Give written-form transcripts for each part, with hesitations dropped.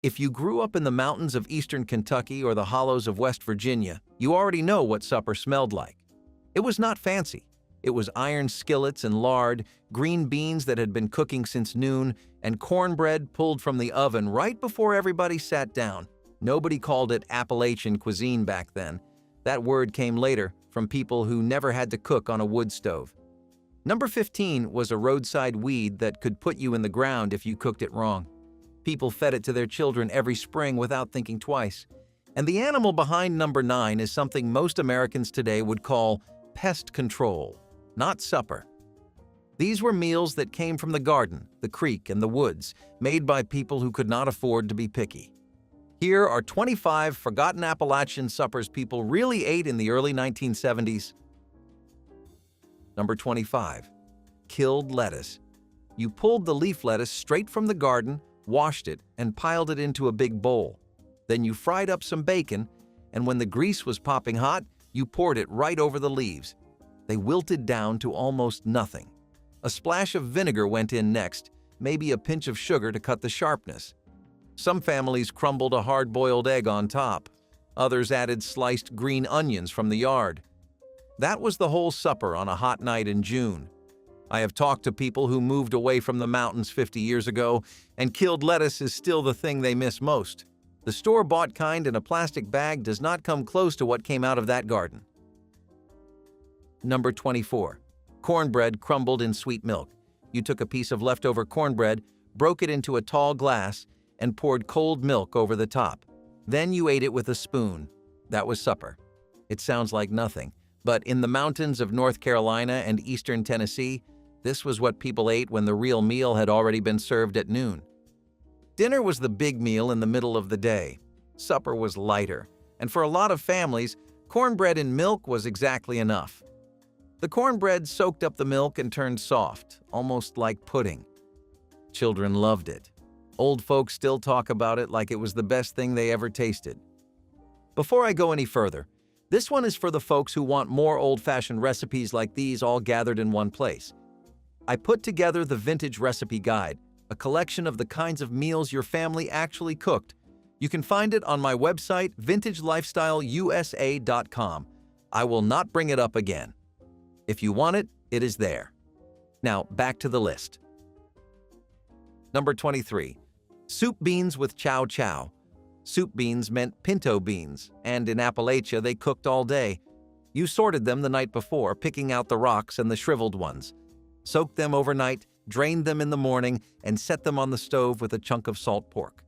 If you grew up in the mountains of eastern Kentucky or the hollows of West Virginia, you already know what supper smelled like. It was not fancy. It was iron skillets and lard, green beans that had been cooking since noon, and cornbread pulled from the oven right before everybody sat down. Nobody called it Appalachian cuisine back then. That word came later from people who never had to cook on a wood stove. Number 15 was a roadside weed that could put you in the ground if you cooked it wrong. People fed it to their children every spring without thinking twice. And the animal behind number 9 is something most Americans today would call pest control, not supper. These were meals that came from the garden, the creek, and the woods, made by people who could not afford to be picky. Here are 25 forgotten Appalachian suppers people really ate in the early 1970s. Number 25. Killed lettuce. You pulled the leaf lettuce straight from the garden, washed it, and piled it into a big bowl. Then you fried up some bacon, and when the grease was popping hot, you poured it right over the leaves. They wilted down to almost nothing. A splash of vinegar went in next, maybe a pinch of sugar to cut the sharpness. Some families crumbled a hard-boiled egg on top. Others added sliced green onions from the yard. That was the whole supper on a hot night in June. I have talked to people who moved away from the mountains 50 years ago, and killed lettuce is still the thing they miss most. The store-bought kind in a plastic bag does not come close to what came out of that garden. Number 24. Cornbread crumbled in sweet milk. You took a piece of leftover cornbread, broke it into a tall glass, and poured cold milk over the top. Then you ate it with a spoon. That was supper. It sounds like nothing, but in the mountains of North Carolina and eastern Tennessee, this was what people ate when the real meal had already been served at noon. Dinner was the big meal in the middle of the day. Supper was lighter, and for a lot of families, cornbread and milk was exactly enough. The cornbread soaked up the milk and turned soft, almost like pudding. Children loved it. Old folks still talk about it like it was the best thing they ever tasted. Before I go any further, this one is for the folks who want more old-fashioned recipes like these all gathered in one place. I put together the Vintage Recipe Guide, a collection of the kinds of meals your family actually cooked. You can find it on my website, vintagelifestyleusa.com. I will not bring it up again. If you want it, it is there. Now, back to the list. Number 23. Soup beans with chow chow. Soup beans meant pinto beans, and in Appalachia they cooked all day. You sorted them the night before, picking out the rocks and the shriveled ones. Soaked them overnight, drained them in the morning, and set them on the stove with a chunk of salt pork.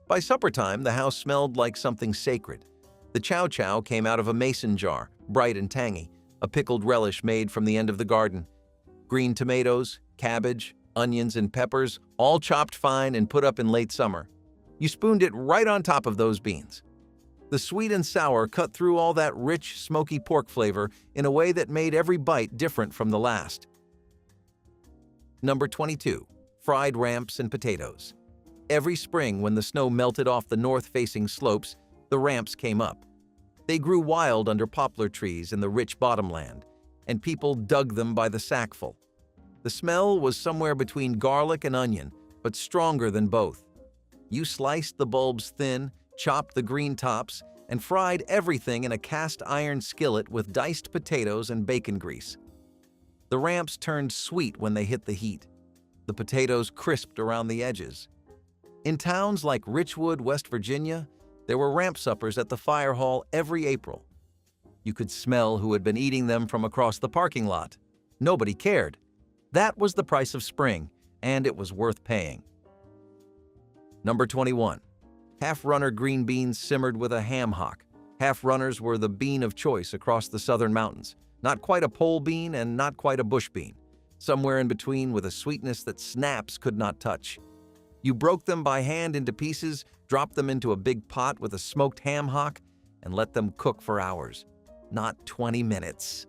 By supper time, the house smelled like something sacred. The chow chow came out of a mason jar, bright and tangy, a pickled relish made from the end of the garden. Green tomatoes, cabbage, onions, and peppers, all chopped fine and put up in late summer. You spooned it right on top of those beans. The sweet and sour cut through all that rich, smoky pork flavor in a way that made every bite different from the last. Number 22. Fried ramps and potatoes. Every spring when the snow melted off the north-facing slopes, the ramps came up. They grew wild under poplar trees in the rich bottomland, and people dug them by the sackful. The smell was somewhere between garlic and onion, but stronger than both. You sliced the bulbs thin, chopped the green tops, and fried everything in a cast iron skillet with diced potatoes and bacon grease. The ramps turned sweet when they hit the heat. The potatoes crisped around the edges. In towns like Richwood, West Virginia, there were ramp suppers at the fire hall every April. You could smell who had been eating them from across the parking lot. Nobody cared. That was the price of spring, and it was worth paying. Number 21. Half-runner green beans simmered with a ham hock. Half-runners were the bean of choice across the southern mountains. Not quite a pole bean and not quite a bush bean. Somewhere in between with a sweetness that snaps could not touch. You broke them by hand into pieces, dropped them into a big pot with a smoked ham hock, and let them cook for hours. Not 20 minutes.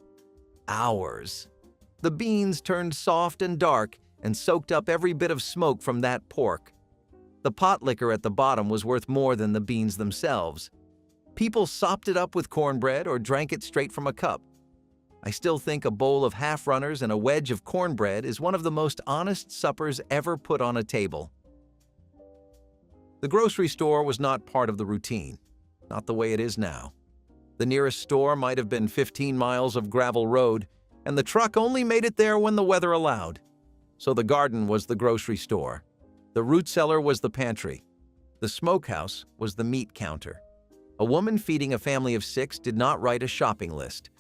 Hours. The beans turned soft and dark and soaked up every bit of smoke from that pork. The pot liquor at the bottom was worth more than the beans themselves. People sopped it up with cornbread or drank it straight from a cup. I still think a bowl of half-runners and a wedge of cornbread is one of the most honest suppers ever put on a table. The grocery store was not part of the routine, not the way it is now. The nearest store might have been 15 miles of gravel road, and the truck only made it there when the weather allowed. So the garden was the grocery store. The root cellar was the pantry. The smokehouse was the meat counter. A woman feeding a family of 6 did not write a shopping list.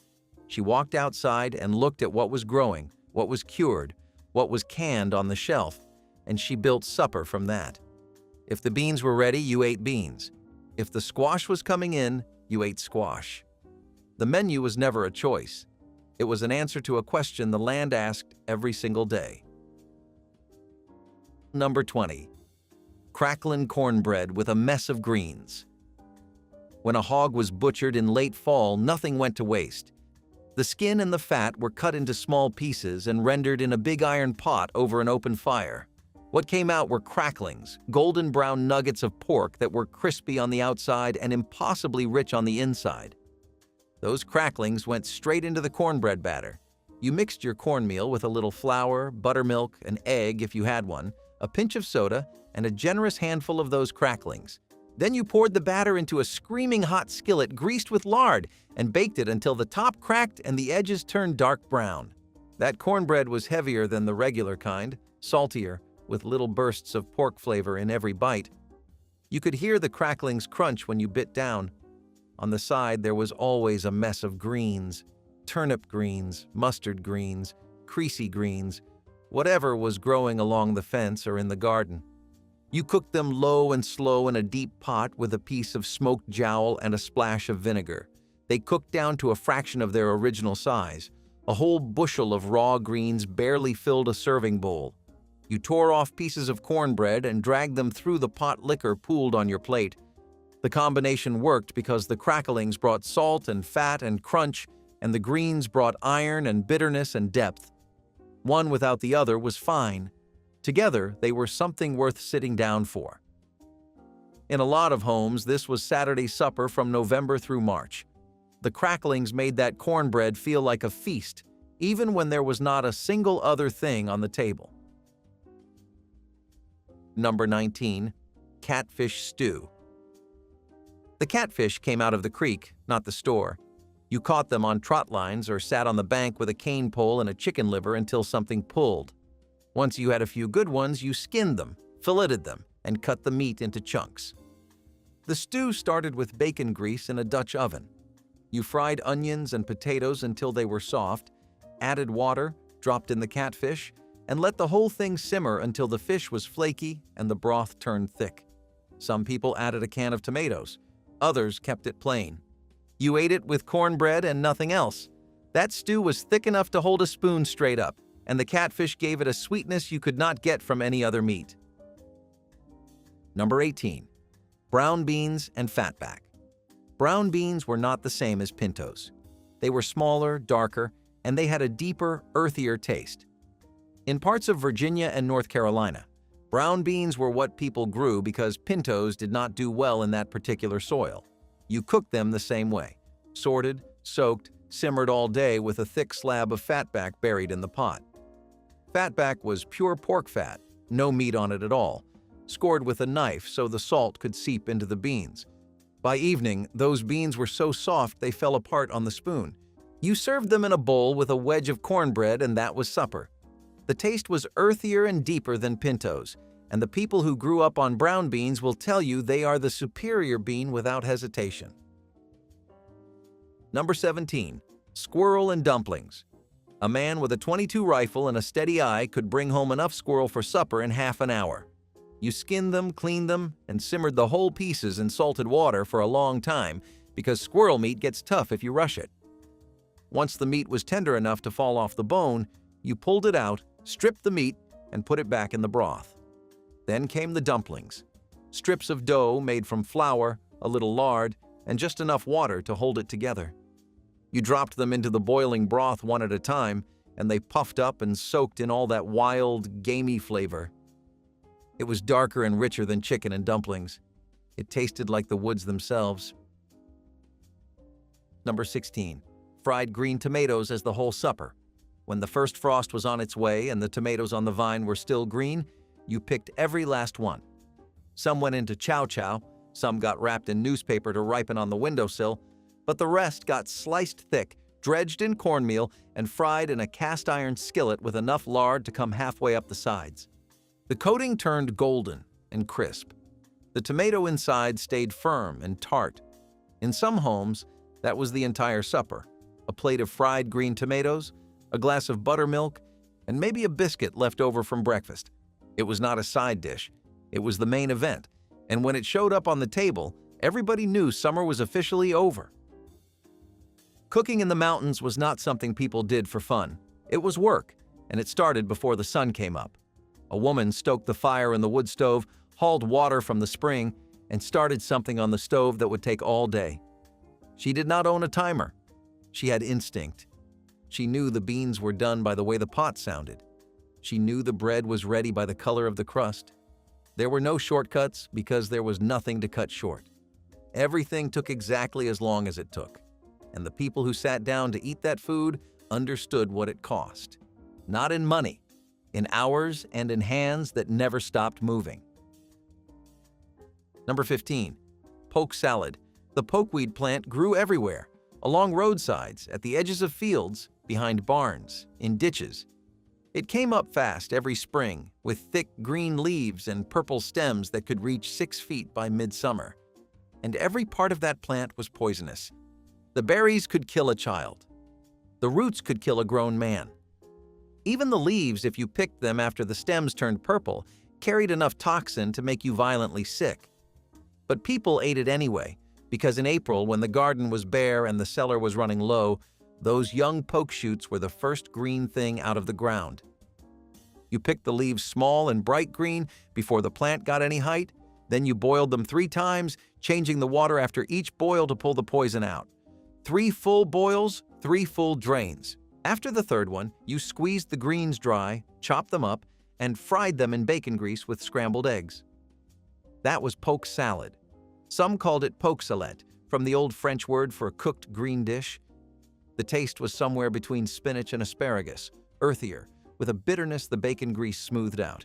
She walked outside and looked at what was growing, what was cured, what was canned on the shelf, and she built supper from that. If the beans were ready, you ate beans. If the squash was coming in, you ate squash. The menu was never a choice. It was an answer to a question the land asked every single day. Number 20. Cracklin' cornbread with a mess of greens. When a hog was butchered in late fall, nothing went to waste. The skin and the fat were cut into small pieces and rendered in a big iron pot over an open fire. What came out were cracklings, golden brown nuggets of pork that were crispy on the outside and impossibly rich on the inside. Those cracklings went straight into the cornbread batter. You mixed your cornmeal with a little flour, buttermilk, an egg if you had one, a pinch of soda, and a generous handful of those cracklings. Then you poured the batter into a screaming hot skillet greased with lard and baked it until the top cracked and the edges turned dark brown. That cornbread was heavier than the regular kind, saltier, with little bursts of pork flavor in every bite. You could hear the cracklings crunch when you bit down. On the side, there was always a mess of greens, turnip greens, mustard greens, creasy greens, whatever was growing along the fence or in the garden. You cooked them low and slow in a deep pot with a piece of smoked jowl and a splash of vinegar. They cooked down to a fraction of their original size. A whole bushel of raw greens barely filled a serving bowl. You tore off pieces of cornbread and dragged them through the pot liquor pooled on your plate. The combination worked because the cracklings brought salt and fat and crunch, and the greens brought iron and bitterness and depth. One without the other was fine. Together, they were something worth sitting down for. In a lot of homes, this was Saturday supper from November through March. The cracklings made that cornbread feel like a feast, even when there was not a single other thing on the table. Number 19. Catfish stew. The catfish came out of the creek, not the store. You caught them on trot lines or sat on the bank with a cane pole and a chicken liver until something pulled. Once you had a few good ones, you skinned them, filleted them, and cut the meat into chunks. The stew started with bacon grease in a Dutch oven. You fried onions and potatoes until they were soft, added water, dropped in the catfish, and let the whole thing simmer until the fish was flaky and the broth turned thick. Some people added a can of tomatoes. Others kept it plain. You ate it with cornbread and nothing else. That stew was thick enough to hold a spoon straight up, and the catfish gave it a sweetness you could not get from any other meat. Number 18. Brown beans and fatback. Brown beans were not the same as pintos. They were smaller, darker, and they had a deeper, earthier taste. In parts of Virginia and North Carolina, brown beans were what people grew because pintos did not do well in that particular soil. You cooked them the same way, sorted, soaked, simmered all day with a thick slab of fatback buried in the pot. Fatback was pure pork fat, no meat on it at all, scored with a knife so the salt could seep into the beans. By evening, those beans were so soft they fell apart on the spoon. You served them in a bowl with a wedge of cornbread, and that was supper. The taste was earthier and deeper than pintos, and the people who grew up on brown beans will tell you they are the superior bean without hesitation. Number 17. Squirrel and dumplings. A man with a .22 rifle and a steady eye could bring home enough squirrel for supper in half an hour. You skinned them, cleaned them, and simmered the whole pieces in salted water for a long time because squirrel meat gets tough if you rush it. Once the meat was tender enough to fall off the bone, you pulled it out, stripped the meat, and put it back in the broth. Then came the dumplings. Strips of dough made from flour, a little lard, and just enough water to hold it together. You dropped them into the boiling broth one at a time, and they puffed up and soaked in all that wild, gamey flavor. It was darker and richer than chicken and dumplings. It tasted like the woods themselves. Number 16. Fried green tomatoes as the whole supper. When the first frost was on its way and the tomatoes on the vine were still green, you picked every last one. Some went into chow chow, some got wrapped in newspaper to ripen on the windowsill, but the rest got sliced thick, dredged in cornmeal, and fried in a cast iron skillet with enough lard to come halfway up the sides. The coating turned golden and crisp. The tomato inside stayed firm and tart. In some homes, that was the entire supper: a plate of fried green tomatoes, a glass of buttermilk, and maybe a biscuit left over from breakfast. It was not a side dish. It was the main event, and when it showed up on the table, everybody knew summer was officially over. Cooking in the mountains was not something people did for fun. It was work, and it started before the sun came up. A woman stoked the fire in the wood stove, hauled water from the spring, and started something on the stove that would take all day. She did not own a timer. She had instinct. She knew the beans were done by the way the pot sounded. She knew the bread was ready by the color of the crust. There were no shortcuts because there was nothing to cut short. Everything took exactly as long as it took, and the people who sat down to eat that food understood what it cost. Not in money, in hours and in hands that never stopped moving. Number 15. Poke salad. The pokeweed plant grew everywhere, along roadsides, at the edges of fields, behind barns, in ditches. It came up fast every spring, with thick green leaves and purple stems that could reach 6 feet by midsummer. And every part of that plant was poisonous. The berries could kill a child. The roots could kill a grown man. Even the leaves, if you picked them after the stems turned purple, carried enough toxin to make you violently sick. But people ate it anyway, because in April, when the garden was bare and the cellar was running low, those young poke shoots were the first green thing out of the ground. You picked the leaves small and bright green before the plant got any height, then you boiled them 3 times, changing the water after each boil to pull the poison out. 3 full boils, 3 full drains. After the 3rd one, you squeezed the greens dry, chopped them up, and fried them in bacon grease with scrambled eggs. That was poke salad. Some called it poke salette, from the old French word for a cooked green dish. The taste was somewhere between spinach and asparagus, earthier, with a bitterness the bacon grease smoothed out.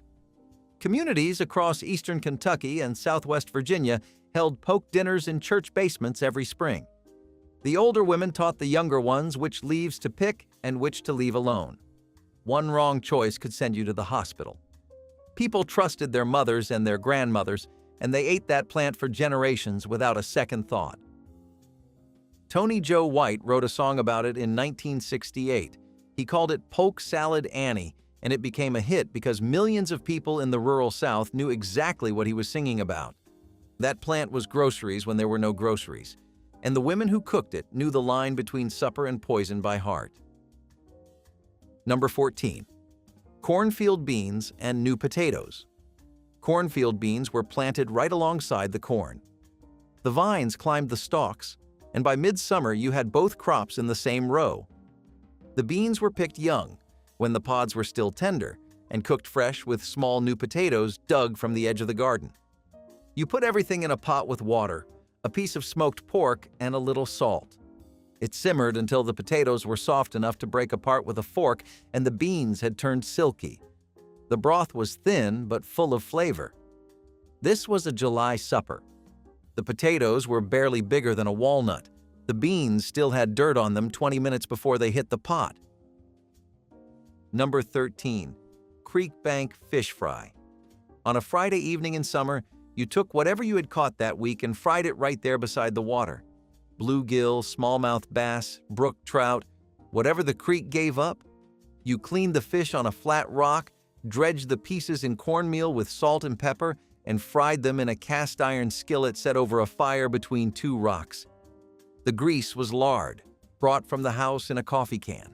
Communities across eastern Kentucky and southwest Virginia held poke dinners in church basements every spring. The older women taught the younger ones which leaves to pick and which to leave alone. One wrong choice could send you to the hospital. People trusted their mothers and their grandmothers, and they ate that plant for generations without a second thought. Tony Joe White wrote a song about it in 1968. He called it Poke Salad Annie, and it became a hit because millions of people in the rural South knew exactly what he was singing about. That plant was groceries when there were no groceries, and the women who cooked it knew the line between supper and poison by heart. Number 14. Cornfield beans and new potatoes. Cornfield beans were planted right alongside the corn. The vines climbed the stalks, and by midsummer you had both crops in the same row. The beans were picked young, when the pods were still tender, and cooked fresh with small new potatoes dug from the edge of the garden. You put everything in a pot with water, a piece of smoked pork, and a little salt. It simmered until the potatoes were soft enough to break apart with a fork and the beans had turned silky. The broth was thin but full of flavor. This was a July supper. The potatoes were barely bigger than a walnut. The beans still had dirt on them 20 minutes before they hit the pot. Number 13. Creek Bank Fish Fry. On a Friday evening in summer, you took whatever you had caught that week and fried it right there beside the water. Bluegill, smallmouth bass, brook trout, whatever the creek gave up. You cleaned the fish on a flat rock, dredged the pieces in cornmeal with salt and pepper, and fried them in a cast iron skillet set over a fire between 2 rocks. The grease was lard, brought from the house in a coffee can.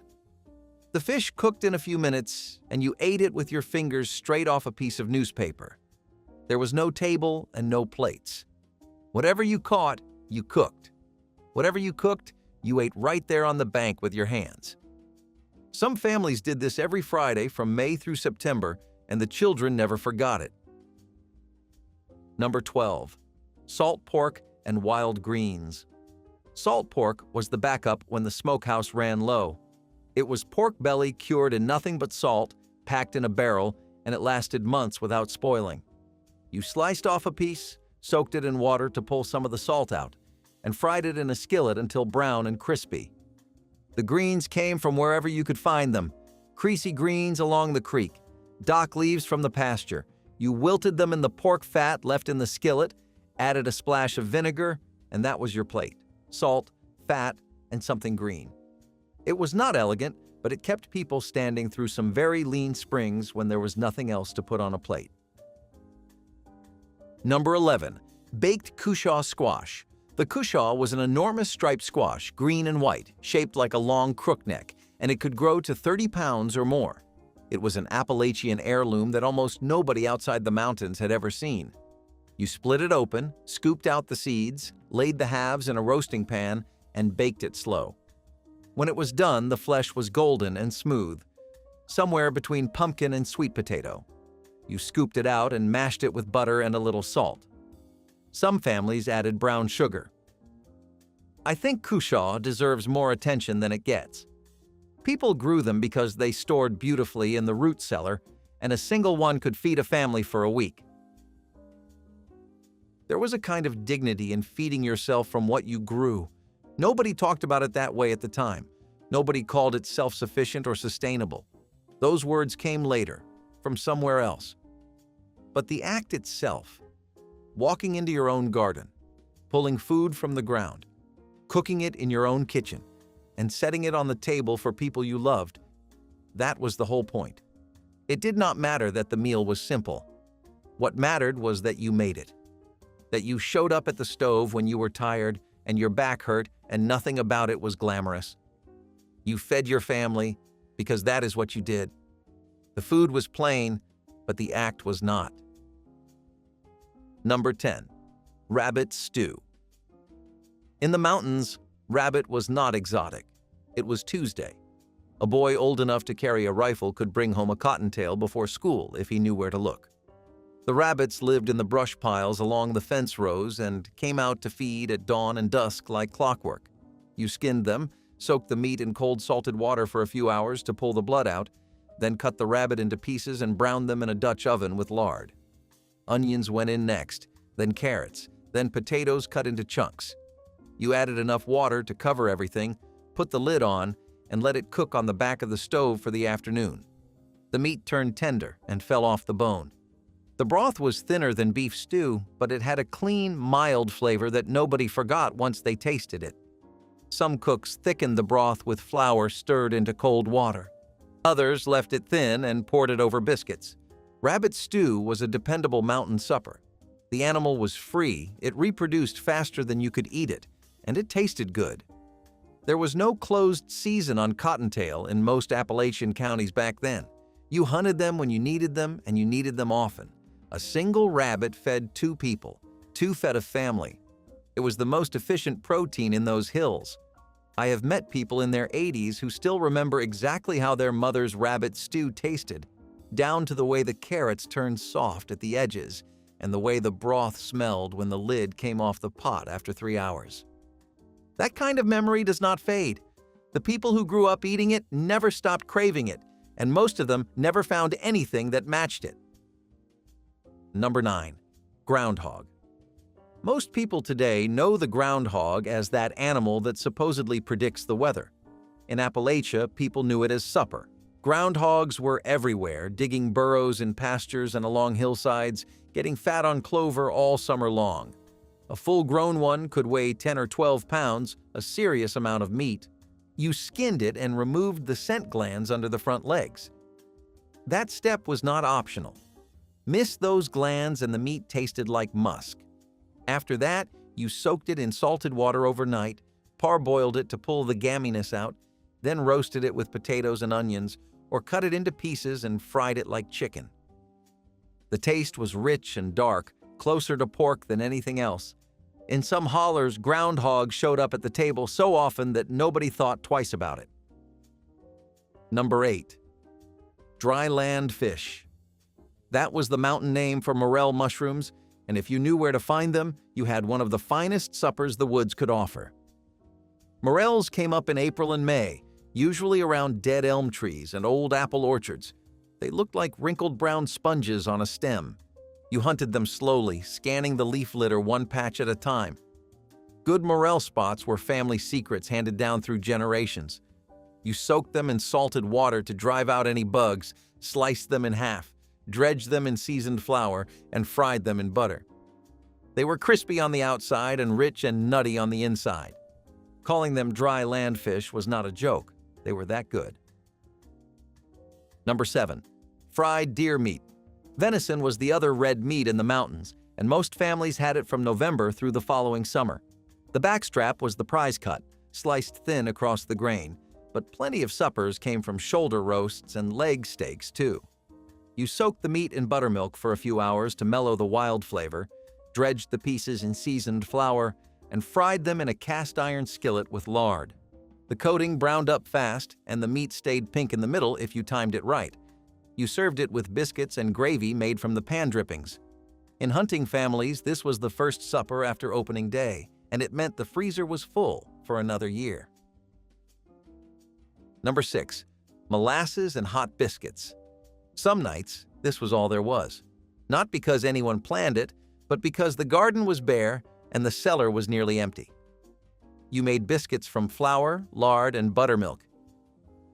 The fish cooked in a few minutes, and you ate it with your fingers straight off a piece of newspaper. There was no table and no plates. Whatever you caught, you cooked. Whatever you cooked, you ate right there on the bank with your hands. Some families did this every Friday from May through September, and the children never forgot it. Number 12. Salt pork and wild greens. Salt pork was the backup when the smokehouse ran low. It was pork belly cured in nothing but salt, packed in a barrel, and it lasted months without spoiling. You sliced off a piece, soaked it in water to pull some of the salt out, and fried it in a skillet until brown and crispy. The greens came from wherever you could find them, creasy greens along the creek, dock leaves from the pasture. You wilted them in the pork fat left in the skillet, added a splash of vinegar, and that was your plate. Salt, fat, and something green. It was not elegant, but it kept people standing through some very lean springs when there was nothing else to put on a plate. Number 11. Baked cushaw squash. The cushaw was an enormous striped squash, green and white, shaped like a long crook neck, and it could grow to 30 pounds or more. It was an Appalachian heirloom that almost nobody outside the mountains had ever seen. You split it open, scooped out the seeds, laid the halves in a roasting pan, and baked it slow. When it was done, the flesh was golden and smooth, somewhere between pumpkin and sweet potato. You scooped it out and mashed it with butter and a little salt. Some families added brown sugar. I think cushaw deserves more attention than it gets. People grew them because they stored beautifully in the root cellar, and a single one could feed a family for a week. There was a kind of dignity in feeding yourself from what you grew. Nobody talked about it that way at the time. Nobody called it self-sufficient or sustainable. Those words came later, from somewhere else. But the act itself, walking into your own garden, pulling food from the ground, cooking it in your own kitchen, and setting it on the table for people you loved, that was the whole point. It did not matter that the meal was simple. What mattered was that you made it. That you showed up at the stove when you were tired and your back hurt and nothing about it was glamorous. You fed your family because that is what you did. The food was plain, but the act was not. Number 10. Rabbit stew. In the mountains, rabbit was not exotic. It was Tuesday. A boy old enough to carry a rifle could bring home a cottontail before school if he knew where to look. The rabbits lived in the brush piles along the fence rows and came out to feed at dawn and dusk like clockwork. You skinned them, soaked the meat in cold salted water for a few hours to pull the blood out, then cut the rabbit into pieces and browned them in a Dutch oven with lard. Onions went in next, then carrots, then potatoes cut into chunks. You added enough water to cover everything, put the lid on, and let it cook on the back of the stove for the afternoon. The meat turned tender and fell off the bone. The broth was thinner than beef stew, but it had a clean, mild flavor that nobody forgot once they tasted it. Some cooks thickened the broth with flour stirred into cold water. Others left it thin and poured it over biscuits. Rabbit stew was a dependable mountain supper. The animal was free, it reproduced faster than you could eat it, and it tasted good. There was no closed season on cottontail in most Appalachian counties back then. You hunted them when you needed them, and you needed them often. A single rabbit fed 2 people. 2 fed a family. It was the most efficient protein in those hills. I have met people in their 80s who still remember exactly how their mother's rabbit stew tasted, down to the way the carrots turned soft at the edges and the way the broth smelled when the lid came off the pot after 3 hours. That kind of memory does not fade. The people who grew up eating it never stopped craving it, and most of them never found anything that matched it. Number 9. Groundhog. Most people today know the groundhog as that animal that supposedly predicts the weather. In Appalachia, people knew it as supper. Groundhogs were everywhere, digging burrows in pastures and along hillsides, getting fat on clover all summer long. A full-grown one could weigh 10 or 12 pounds, a serious amount of meat. You skinned it and removed the scent glands under the front legs. That step was not optional. Miss those glands and the meat tasted like musk. After that, you soaked it in salted water overnight, parboiled it to pull the gamminess out, then roasted it with potatoes and onions, or cut it into pieces and fried it like chicken. The taste was rich and dark, closer to pork than anything else. In some hollers, groundhogs showed up at the table so often that nobody thought twice about it. Number 8. Dry land fish. That was the mountain name for morel mushrooms, and if you knew where to find them, you had one of the finest suppers the woods could offer. Morels came up in April and May, usually around dead elm trees and old apple orchards. They looked like wrinkled brown sponges on a stem. You hunted them slowly, scanning the leaf litter one patch at a time. Good morel spots were family secrets handed down through generations. You soaked them in salted water to drive out any bugs, sliced them in half, dredged them in seasoned flour, and fried them in butter. They were crispy on the outside and rich and nutty on the inside. Calling them dry land fish was not a joke. They were that good. Number 7. Fried deer meat. Venison was the other red meat in the mountains, and most families had it from November through the following summer. The backstrap was the prize cut, sliced thin across the grain, but plenty of suppers came from shoulder roasts and leg steaks too. You soaked the meat in buttermilk for a few hours to mellow the wild flavor, dredged the pieces in seasoned flour, and fried them in a cast iron skillet with lard. The coating browned up fast, and the meat stayed pink in the middle if you timed it right. You served it with biscuits and gravy made from the pan drippings. In hunting families, this was the first supper after opening day, and it meant the freezer was full for another year. Number 6. Molasses and hot biscuits. Some nights, this was all there was. Not because anyone planned it, but because the garden was bare and the cellar was nearly empty. You made biscuits from flour, lard, and buttermilk.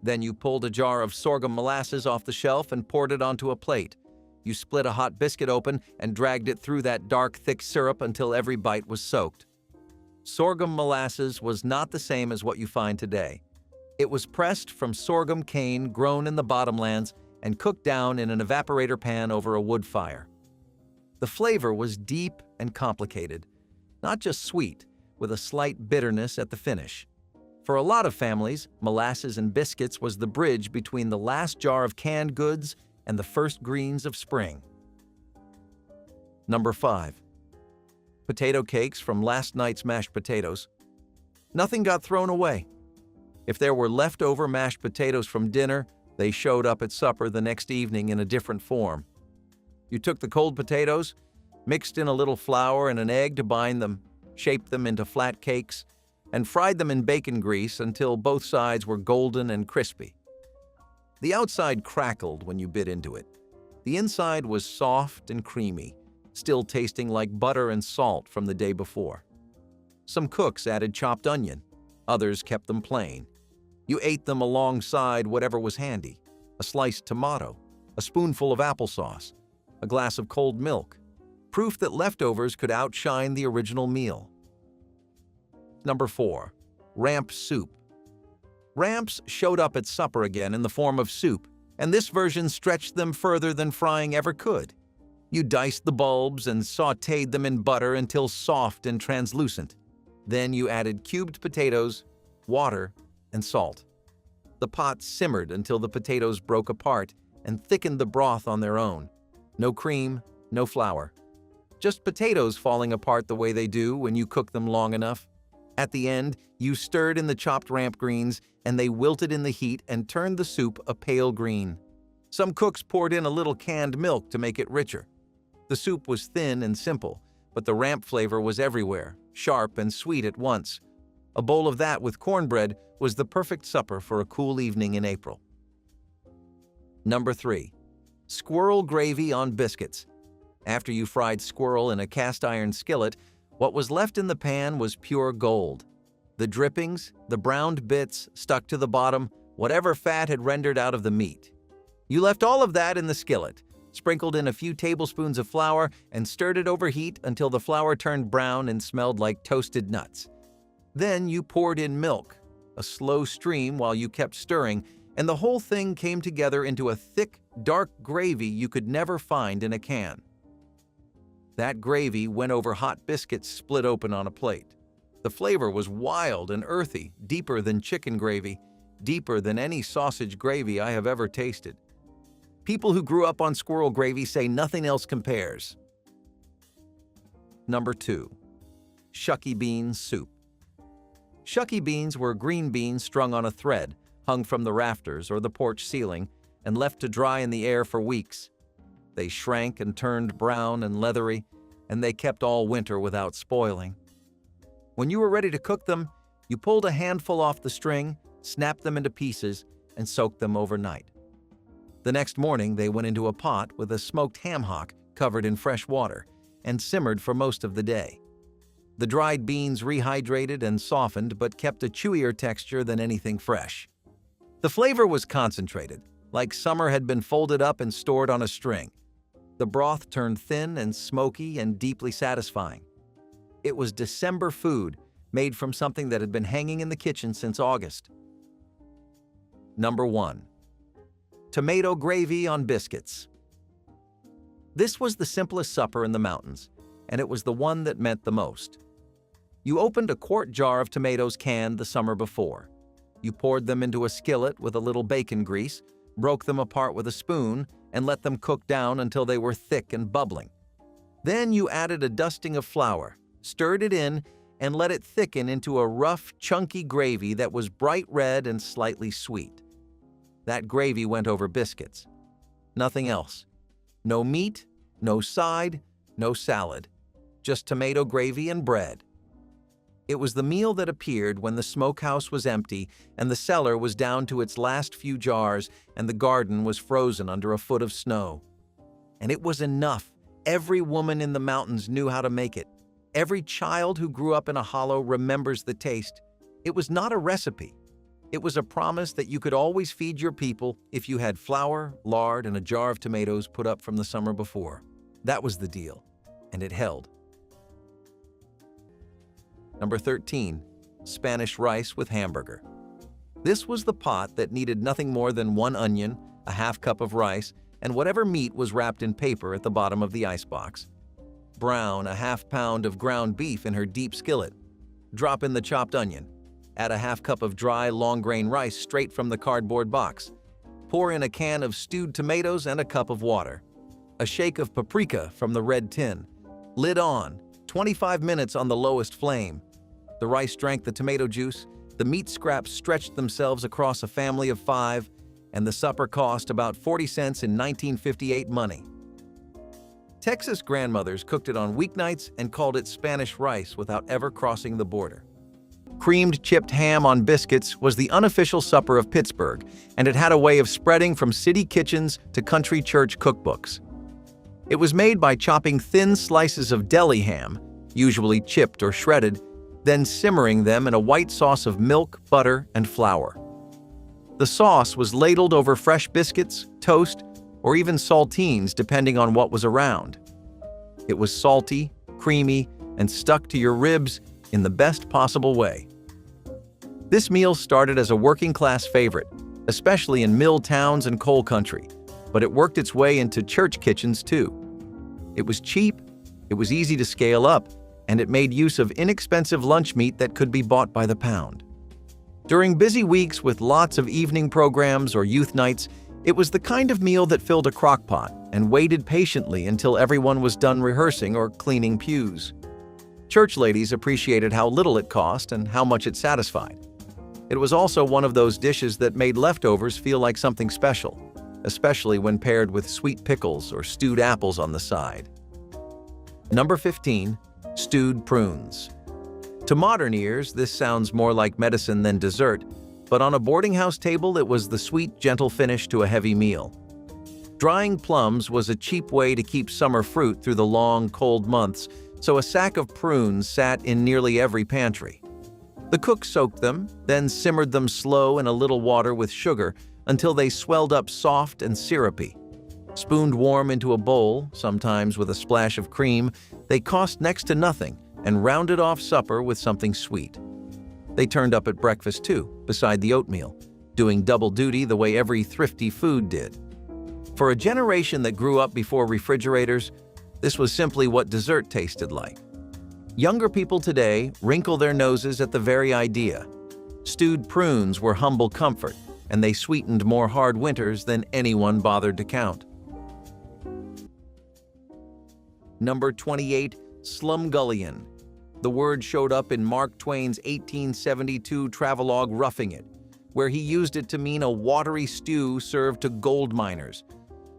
Then you pulled a jar of sorghum molasses off the shelf and poured it onto a plate. You split a hot biscuit open and dragged it through that dark, thick syrup until every bite was soaked. Sorghum molasses was not the same as what you find today. It was pressed from sorghum cane grown in the bottomlands and cooked down in an evaporator pan over a wood fire. The flavor was deep and complicated, not just sweet, with a slight bitterness at the finish. For a lot of families, molasses and biscuits was the bridge between the last jar of canned goods and the first greens of spring. Number 5. Potato cakes from last night's mashed potatoes. Nothing got thrown away. If there were leftover mashed potatoes from dinner, they showed up at supper the next evening in a different form. You took the cold potatoes, mixed in a little flour and an egg to bind them, shaped them into flat cakes, and fried them in bacon grease until both sides were golden and crispy. The outside crackled when you bit into it. The inside was soft and creamy, still tasting like butter and salt from the day before. Some cooks added chopped onion, others kept them plain. You ate them alongside whatever was handy: a sliced tomato, a spoonful of applesauce, a glass of cold milk, proof that leftovers could outshine the original meal. Number 4. Ramp soup. Ramps showed up at supper again in the form of soup, and this version stretched them further than frying ever could. You diced the bulbs and sautéed them in butter until soft and translucent. Then you added cubed potatoes, water, and salt. The pot simmered until the potatoes broke apart and thickened the broth on their own. No cream, no flour. Just potatoes falling apart the way they do when you cook them long enough. At the end, you stirred in the chopped ramp greens, and they wilted in the heat and turned the soup a pale green. Some cooks poured in a little canned milk to make it richer. The soup was thin and simple, but the ramp flavor was everywhere, sharp and sweet at once. A bowl of that with cornbread was the perfect supper for a cool evening in April. Number 3. Squirrel gravy on biscuits. After you fried squirrel in a cast iron skillet, what was left in the pan was pure gold. The drippings, the browned bits stuck to the bottom, whatever fat had rendered out of the meat. You left all of that in the skillet, sprinkled in a few tablespoons of flour, and stirred it over heat until the flour turned brown and smelled like toasted nuts. Then you poured in milk, a slow stream while you kept stirring, and the whole thing came together into a thick, dark gravy you could never find in a can. That gravy went over hot biscuits split open on a plate. The flavor was wild and earthy, deeper than chicken gravy, deeper than any sausage gravy I have ever tasted. People who grew up on squirrel gravy say nothing else compares. Number 2. Shucky bean soup. Shucky beans were green beans strung on a thread, hung from the rafters or the porch ceiling, and left to dry in the air for weeks. They shrank and turned brown and leathery, and they kept all winter without spoiling. When you were ready to cook them, you pulled a handful off the string, snapped them into pieces, and soaked them overnight. The next morning, they went into a pot with a smoked ham hock covered in fresh water and simmered for most of the day. The dried beans rehydrated and softened but kept a chewier texture than anything fresh. The flavor was concentrated, like summer had been folded up and stored on a string. The broth turned thin and smoky and deeply satisfying. It was December food, made from something that had been hanging in the kitchen since August. Number 1. Tomato gravy on biscuits. This was the simplest supper in the mountains, and it was the one that meant the most. You opened a quart jar of tomatoes canned the summer before. You poured them into a skillet with a little bacon grease, broke them apart with a spoon, and let them cook down until they were thick and bubbling. Then you added a dusting of flour, stirred it in, and let it thicken into a rough, chunky gravy that was bright red and slightly sweet. That gravy went over biscuits. Nothing else. No meat, no side, no salad. Just tomato gravy and bread. It was the meal that appeared when the smokehouse was empty and the cellar was down to its last few jars and the garden was frozen under a foot of snow. And it was enough. Every woman in the mountains knew how to make it. Every child who grew up in a hollow remembers the taste. It was not a recipe. It was a promise that you could always feed your people if you had flour, lard, and a jar of tomatoes put up from the summer before. That was the deal, and it held. Number 13. Spanish rice with hamburger. This was the pot that needed nothing more than 1 onion, a half cup of rice, and whatever meat was wrapped in paper at the bottom of the icebox. Brown a half pound of ground beef in her deep skillet. Drop in the chopped onion. Add a half cup of dry, long-grain rice straight from the cardboard box. Pour in a can of stewed tomatoes and a cup of water. A shake of paprika from the red tin. Lid on, 25 minutes on the lowest flame. The rice drank the tomato juice, the meat scraps stretched themselves across a family of 5, and the supper cost about 40 cents in 1958 money. Texas grandmothers cooked it on weeknights and called it Spanish rice without ever crossing the border. Creamed chipped ham on biscuits was the unofficial supper of Pittsburgh, and it had a way of spreading from city kitchens to country church cookbooks. It was made by chopping thin slices of deli ham, usually chipped or shredded, then simmering them in a white sauce of milk, butter, and flour. The sauce was ladled over fresh biscuits, toast, or even saltines depending on what was around. It was salty, creamy, and stuck to your ribs in the best possible way. This meal started as a working-class favorite, especially in mill towns and coal country, but it worked its way into church kitchens too. It was cheap, it was easy to scale up, and it made use of inexpensive lunch meat that could be bought by the pound. During busy weeks with lots of evening programs or youth nights, it was the kind of meal that filled a crock-pot and waited patiently until everyone was done rehearsing or cleaning pews. Church ladies appreciated how little it cost and how much it satisfied. It was also one of those dishes that made leftovers feel like something special, especially when paired with sweet pickles or stewed apples on the side. Number 15. Stewed prunes. To modern ears, this sounds more like medicine than dessert, but on a boarding house table it was the sweet, gentle finish to a heavy meal. Drying plums was a cheap way to keep summer fruit through the long, cold months, so a sack of prunes sat in nearly every pantry. The cook soaked them, then simmered them slow in a little water with sugar until they swelled up soft and syrupy. Spooned warm into a bowl, sometimes with a splash of cream, they cost next to nothing and rounded off supper with something sweet. They turned up at breakfast too, beside the oatmeal, doing double duty the way every thrifty food did. For a generation that grew up before refrigerators, this was simply what dessert tasted like. Younger people today wrinkle their noses at the very idea. Stewed prunes were humble comfort, and they sweetened more hard winters than anyone bothered to count. Number 28. Slumgullion. The word showed up in Mark Twain's 1872 travelogue Roughing It, where he used it to mean a watery stew served to gold miners.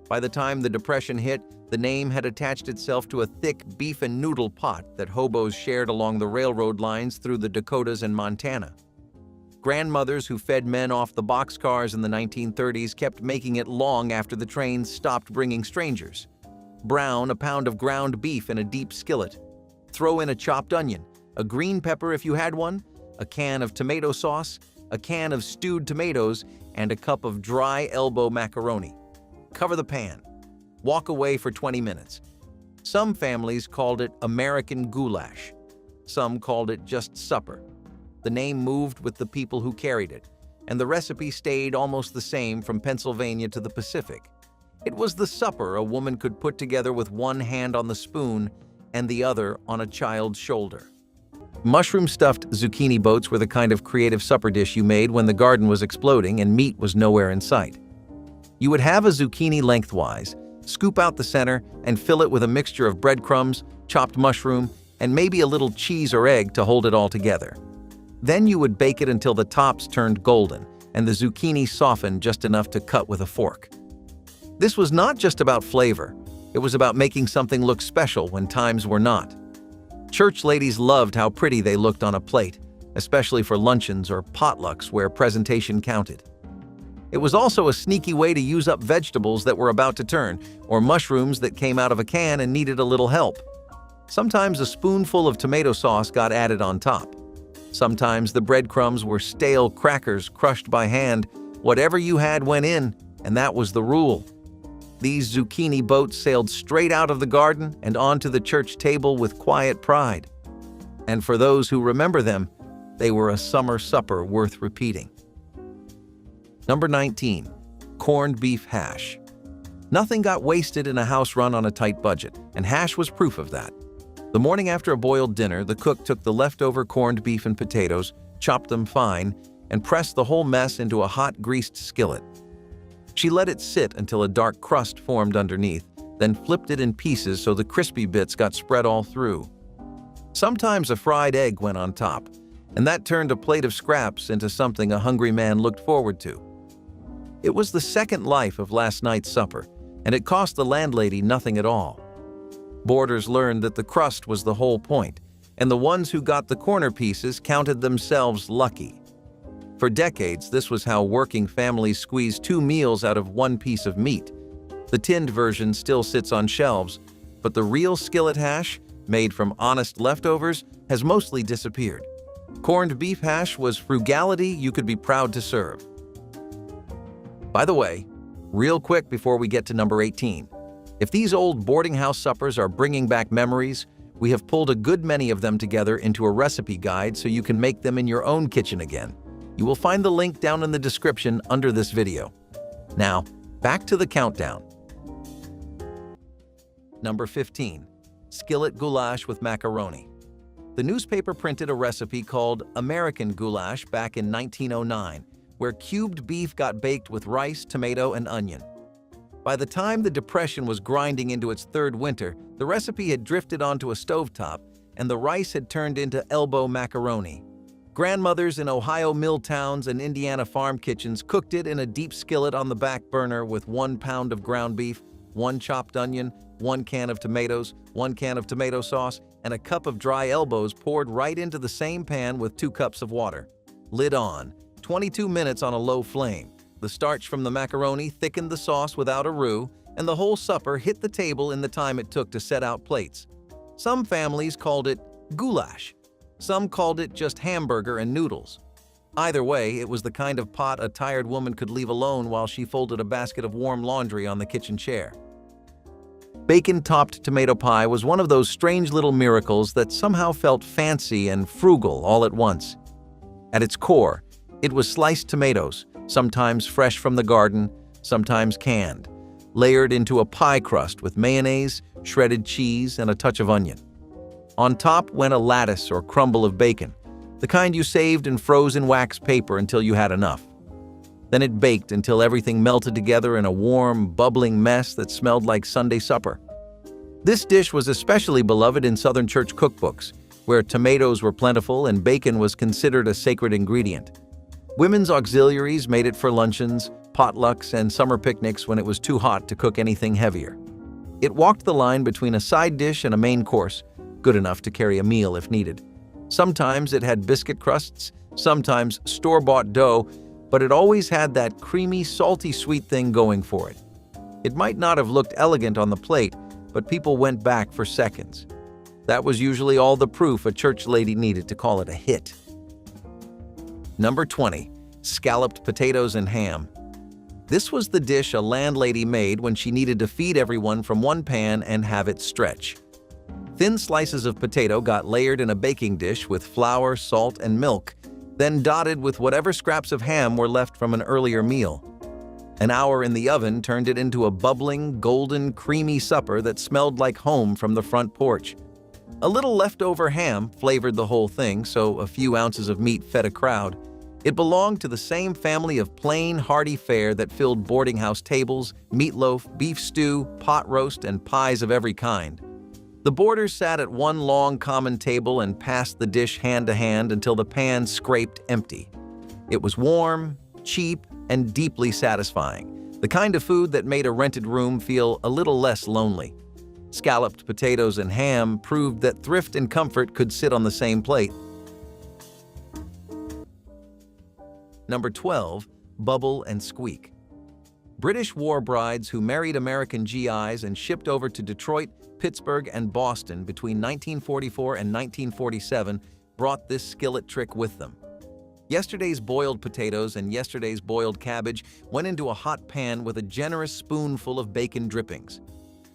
By the time the Depression hit, the name had attached itself to a thick beef and noodle pot that hobos shared along the railroad lines through the Dakotas and Montana. Grandmothers who fed men off the boxcars in the 1930s kept making it long after the trains stopped bringing strangers. Brown a pound of ground beef in a deep skillet. Throw in a chopped onion, a green pepper if you had one, a can of tomato sauce, a can of stewed tomatoes, and a cup of dry elbow macaroni. Cover the pan. Walk away for 20 minutes. Some families called it American goulash. Some called it just supper. The name moved with the people who carried it, and the recipe stayed almost the same from Pennsylvania to the Pacific. It was the supper a woman could put together with one hand on the spoon and the other on a child's shoulder. Mushroom-stuffed zucchini boats were the kind of creative supper dish you made when the garden was exploding and meat was nowhere in sight. You would have a zucchini lengthwise, scoop out the center, and fill it with a mixture of breadcrumbs, chopped mushroom, and maybe a little cheese or egg to hold it all together. Then you would bake it until the tops turned golden and the zucchini softened just enough to cut with a fork. This was not just about flavor. It was about making something look special when times were not. Church ladies loved how pretty they looked on a plate, especially for luncheons or potlucks where presentation counted. It was also a sneaky way to use up vegetables that were about to turn, or mushrooms that came out of a can and needed a little help. Sometimes a spoonful of tomato sauce got added on top. Sometimes the breadcrumbs were stale crackers crushed by hand. Whatever you had went in, and that was the rule. These zucchini boats sailed straight out of the garden and onto the church table with quiet pride. And for those who remember them, they were a summer supper worth repeating. Number 19. Corned beef hash. Nothing got wasted in a house run on a tight budget, and hash was proof of that. The morning after a boiled dinner, the cook took the leftover corned beef and potatoes, chopped them fine, and pressed the whole mess into a hot, greased skillet. She let it sit until a dark crust formed underneath, then flipped it in pieces so the crispy bits got spread all through. Sometimes a fried egg went on top, and that turned a plate of scraps into something a hungry man looked forward to. It was the second life of last night's supper, and it cost the landlady nothing at all. Boarders learned that the crust was the whole point, and the ones who got the corner pieces counted themselves lucky. For decades, this was how working families squeezed 2 meals out of 1 piece of meat. The tinned version still sits on shelves, but the real skillet hash, made from honest leftovers, has mostly disappeared. Corned beef hash was frugality you could be proud to serve. By the way, real quick before we get to number 18, if these old boarding house suppers are bringing back memories, we have pulled a good many of them together into a recipe guide so you can make them in your own kitchen again. You will find the link down in the description under this video. Now, back to the countdown. Number 15. Skillet goulash with macaroni. The newspaper printed a recipe called American goulash back in 1909, where cubed beef got baked with rice, tomato, and onion. By the time the Depression was grinding into its 3rd winter, the recipe had drifted onto a stovetop, and the rice had turned into elbow macaroni. Grandmothers in Ohio mill towns and Indiana farm kitchens cooked it in a deep skillet on the back burner with 1 pound of ground beef, 1 chopped onion, 1 can of tomatoes, 1 can of tomato sauce, and a cup of dry elbows poured right into the same pan with 2 cups of water. Lid on. 22 minutes on a low flame. The starch from the macaroni thickened the sauce without a roux, and the whole supper hit the table in the time it took to set out plates. Some families called it goulash. Some called it just hamburger and noodles. Either way, it was the kind of pot a tired woman could leave alone while she folded a basket of warm laundry on the kitchen chair. Bacon-topped tomato pie was one of those strange little miracles that somehow felt fancy and frugal all at once. At its core, it was sliced tomatoes, sometimes fresh from the garden, sometimes canned, layered into a pie crust with mayonnaise, shredded cheese, and a touch of onion. On top went a lattice or crumble of bacon, the kind you saved and froze in wax paper until you had enough. Then it baked until everything melted together in a warm, bubbling mess that smelled like Sunday supper. This dish was especially beloved in Southern church cookbooks, where tomatoes were plentiful and bacon was considered a sacred ingredient. Women's auxiliaries made it for luncheons, potlucks, and summer picnics when it was too hot to cook anything heavier. It walked the line between a side dish and a main course, good enough to carry a meal if needed. Sometimes it had biscuit crusts, sometimes store-bought dough, but it always had that creamy, salty sweet thing going for it. It might not have looked elegant on the plate, but people went back for seconds. That was usually all the proof a church lady needed to call it a hit. Number 20. Scalloped potatoes and ham. This was the dish a landlady made when she needed to feed everyone from one pan and have it stretch. Thin slices of potato got layered in a baking dish with flour, salt, and milk, then dotted with whatever scraps of ham were left from an earlier meal. An hour in the oven turned it into a bubbling, golden, creamy supper that smelled like home from the front porch. A little leftover ham flavored the whole thing, so a few ounces of meat fed a crowd. It belonged to the same family of plain, hearty fare that filled boarding house tables, meatloaf, beef stew, pot roast, and pies of every kind. The boarders sat at one long common table and passed the dish hand to hand until the pan scraped empty. It was warm, cheap, and deeply satisfying, the kind of food that made a rented room feel a little less lonely. Scalloped potatoes and ham proved that thrift and comfort could sit on the same plate. Number 12. Bubble and squeak. British war brides who married American GIs and shipped over to Detroit, Pittsburgh, and Boston between 1944 and 1947 brought this skillet trick with them. Yesterday's boiled potatoes and yesterday's boiled cabbage went into a hot pan with a generous spoonful of bacon drippings.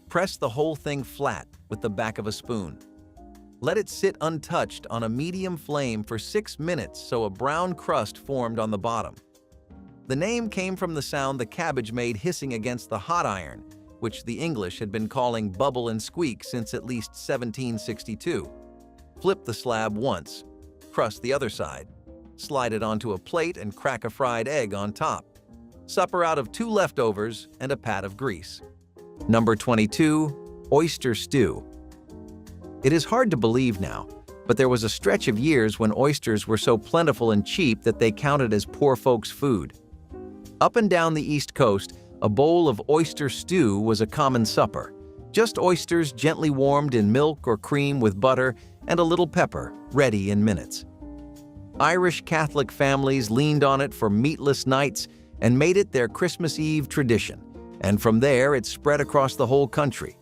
Press the whole thing flat with the back of a spoon. Let it sit untouched on a medium flame for 6 minutes so a brown crust formed on the bottom. The name came from the sound the cabbage made hissing against the hot iron, which the English had been calling bubble and squeak since at least 1762. Flip the slab once, crust the other side, slide it onto a plate and crack a fried egg on top. Supper out of 2 leftovers and a pat of grease. Number 22. Oyster stew. It is hard to believe now, but there was a stretch of years when oysters were so plentiful and cheap that they counted as poor folks' food. Up and down the East Coast, a bowl of oyster stew was a common supper. Just oysters gently warmed in milk or cream with butter and a little pepper, ready in minutes. Irish Catholic families leaned on it for meatless nights and made it their Christmas Eve tradition, and from there it spread across the whole country.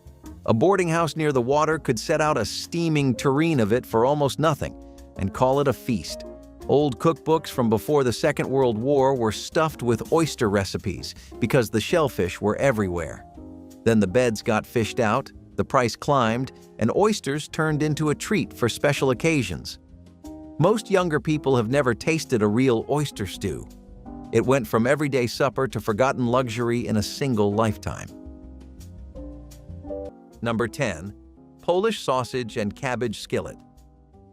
A boarding house near the water could set out a steaming tureen of it for almost nothing and call it a feast. Old cookbooks from before the Second World War were stuffed with oyster recipes because the shellfish were everywhere. Then the beds got fished out, the price climbed, and oysters turned into a treat for special occasions. Most younger people have never tasted a real oyster stew. It went from everyday supper to forgotten luxury in a single lifetime. Number 10. Polish sausage and cabbage skillet.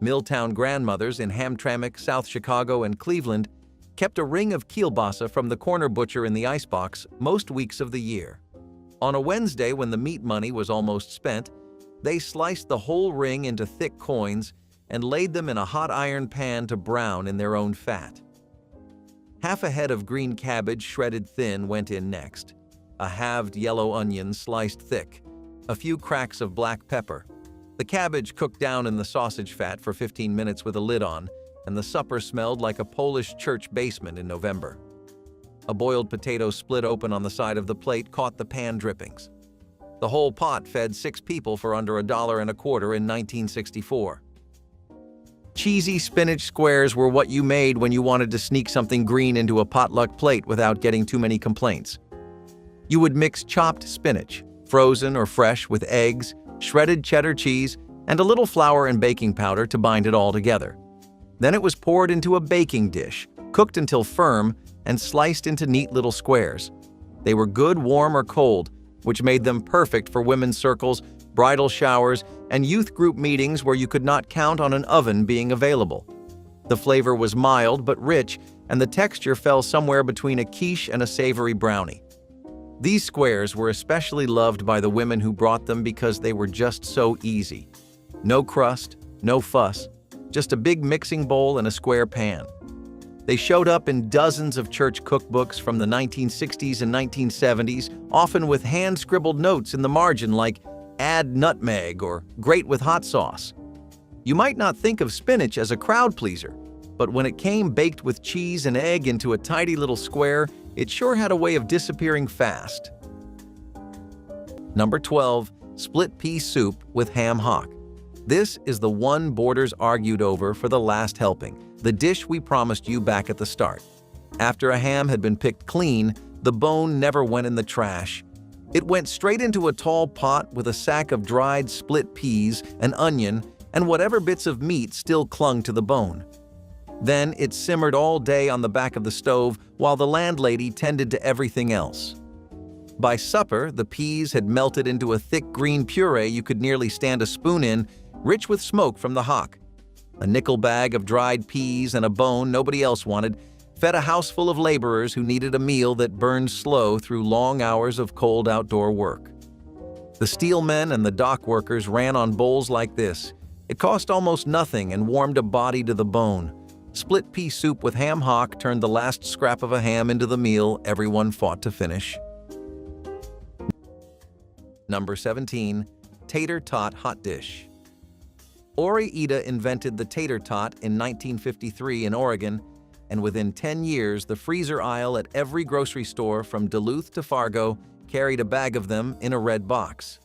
Milltown grandmothers in Hamtramck, South Chicago, and Cleveland kept a ring of kielbasa from the corner butcher in the icebox most weeks of the year. On a Wednesday when the meat money was almost spent, they sliced the whole ring into thick coins and laid them in a hot iron pan to brown in their own fat. Half a head of green cabbage shredded thin went in next, a halved yellow onion sliced thick, a few cracks of black pepper. The cabbage cooked down in the sausage fat for 15 minutes with a lid on, and the supper smelled like a Polish church basement in November. A boiled potato split open on the side of the plate caught the pan drippings. The whole pot fed 6 people for under $1.25 in 1964. Cheesy spinach squares were what you made when you wanted to sneak something green into a potluck plate without getting too many complaints. You would mix chopped spinach, frozen or fresh, with eggs, shredded cheddar cheese, and a little flour and baking powder to bind it all together. Then it was poured into a baking dish, cooked until firm, and sliced into neat little squares. They were good warm or cold, which made them perfect for women's circles, bridal showers, and youth group meetings where you could not count on an oven being available. The flavor was mild but rich, and the texture fell somewhere between a quiche and a savory brownie. These squares were especially loved by the women who brought them because they were just so easy. No crust, no fuss, just a big mixing bowl and a square pan. They showed up in dozens of church cookbooks from the 1960s and 1970s, often with hand-scribbled notes in the margin like, "Add nutmeg" or "Great with hot sauce." You might not think of spinach as a crowd pleaser, but when it came baked with cheese and egg into a tidy little square, it sure had a way of disappearing fast. Number 12. split pea soup with ham hock. This is the one boarders argued over for the last helping, the dish we promised you back at the start. After a ham had been picked clean, the bone never went in the trash. It went straight into a tall pot with a sack of dried split peas, an onion, and whatever bits of meat still clung to the bone. Then it simmered all day on the back of the stove while the landlady tended to everything else. By supper, the peas had melted into a thick green puree you could nearly stand a spoon in, rich with smoke from the hock. A nickel bag of dried peas and a bone nobody else wanted fed a house full of laborers who needed a meal that burned slow through long hours of cold outdoor work. The steel men and the dock workers ran on bowls like this. It cost almost nothing and warmed a body to the bone. Split pea soup with ham hock turned the last scrap of a ham into the meal everyone fought to finish. Number 17. Tater Tot Hot Dish. Ori Ida invented the tater tot in 1953 in Oregon, and within 10 years, the freezer aisle at every grocery store from Duluth to Fargo carried a bag of them in a red box.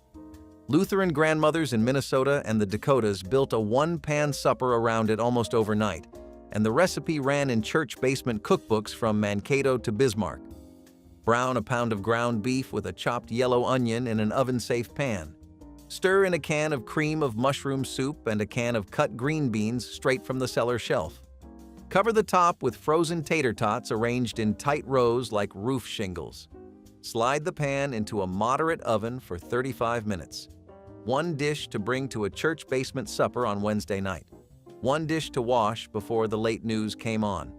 Lutheran grandmothers in Minnesota and the Dakotas built a one-pan supper around it almost overnight, and the recipe ran in church basement cookbooks from Mankato to Bismarck. Brown a pound of ground beef with a chopped yellow onion in an oven-safe pan. Stir in a can of cream of mushroom soup and a can of cut green beans straight from the cellar shelf. Cover the top with frozen tater tots arranged in tight rows like roof shingles. Slide the pan into a moderate oven for 35 minutes. One dish to bring to a church basement supper on Wednesday night. One dish to wash before the late news came on.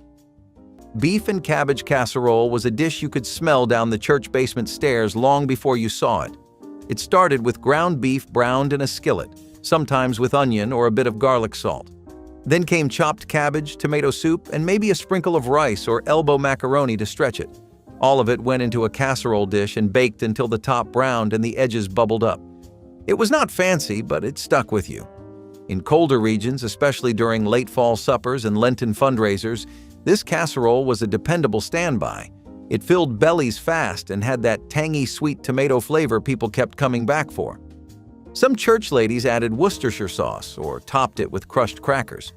Beef and cabbage casserole was a dish you could smell down the church basement stairs long before you saw it. It started with ground beef browned in a skillet, sometimes with onion or a bit of garlic salt. Then came chopped cabbage, tomato soup, and maybe a sprinkle of rice or elbow macaroni to stretch it. All of it went into a casserole dish and baked until the top browned and the edges bubbled up. It was not fancy, but it stuck with you. In colder regions, especially during late fall suppers and Lenten fundraisers, this casserole was a dependable standby. It filled bellies fast and had that tangy sweet tomato flavor people kept coming back for. Some church ladies added Worcestershire sauce or topped it with crushed crackers.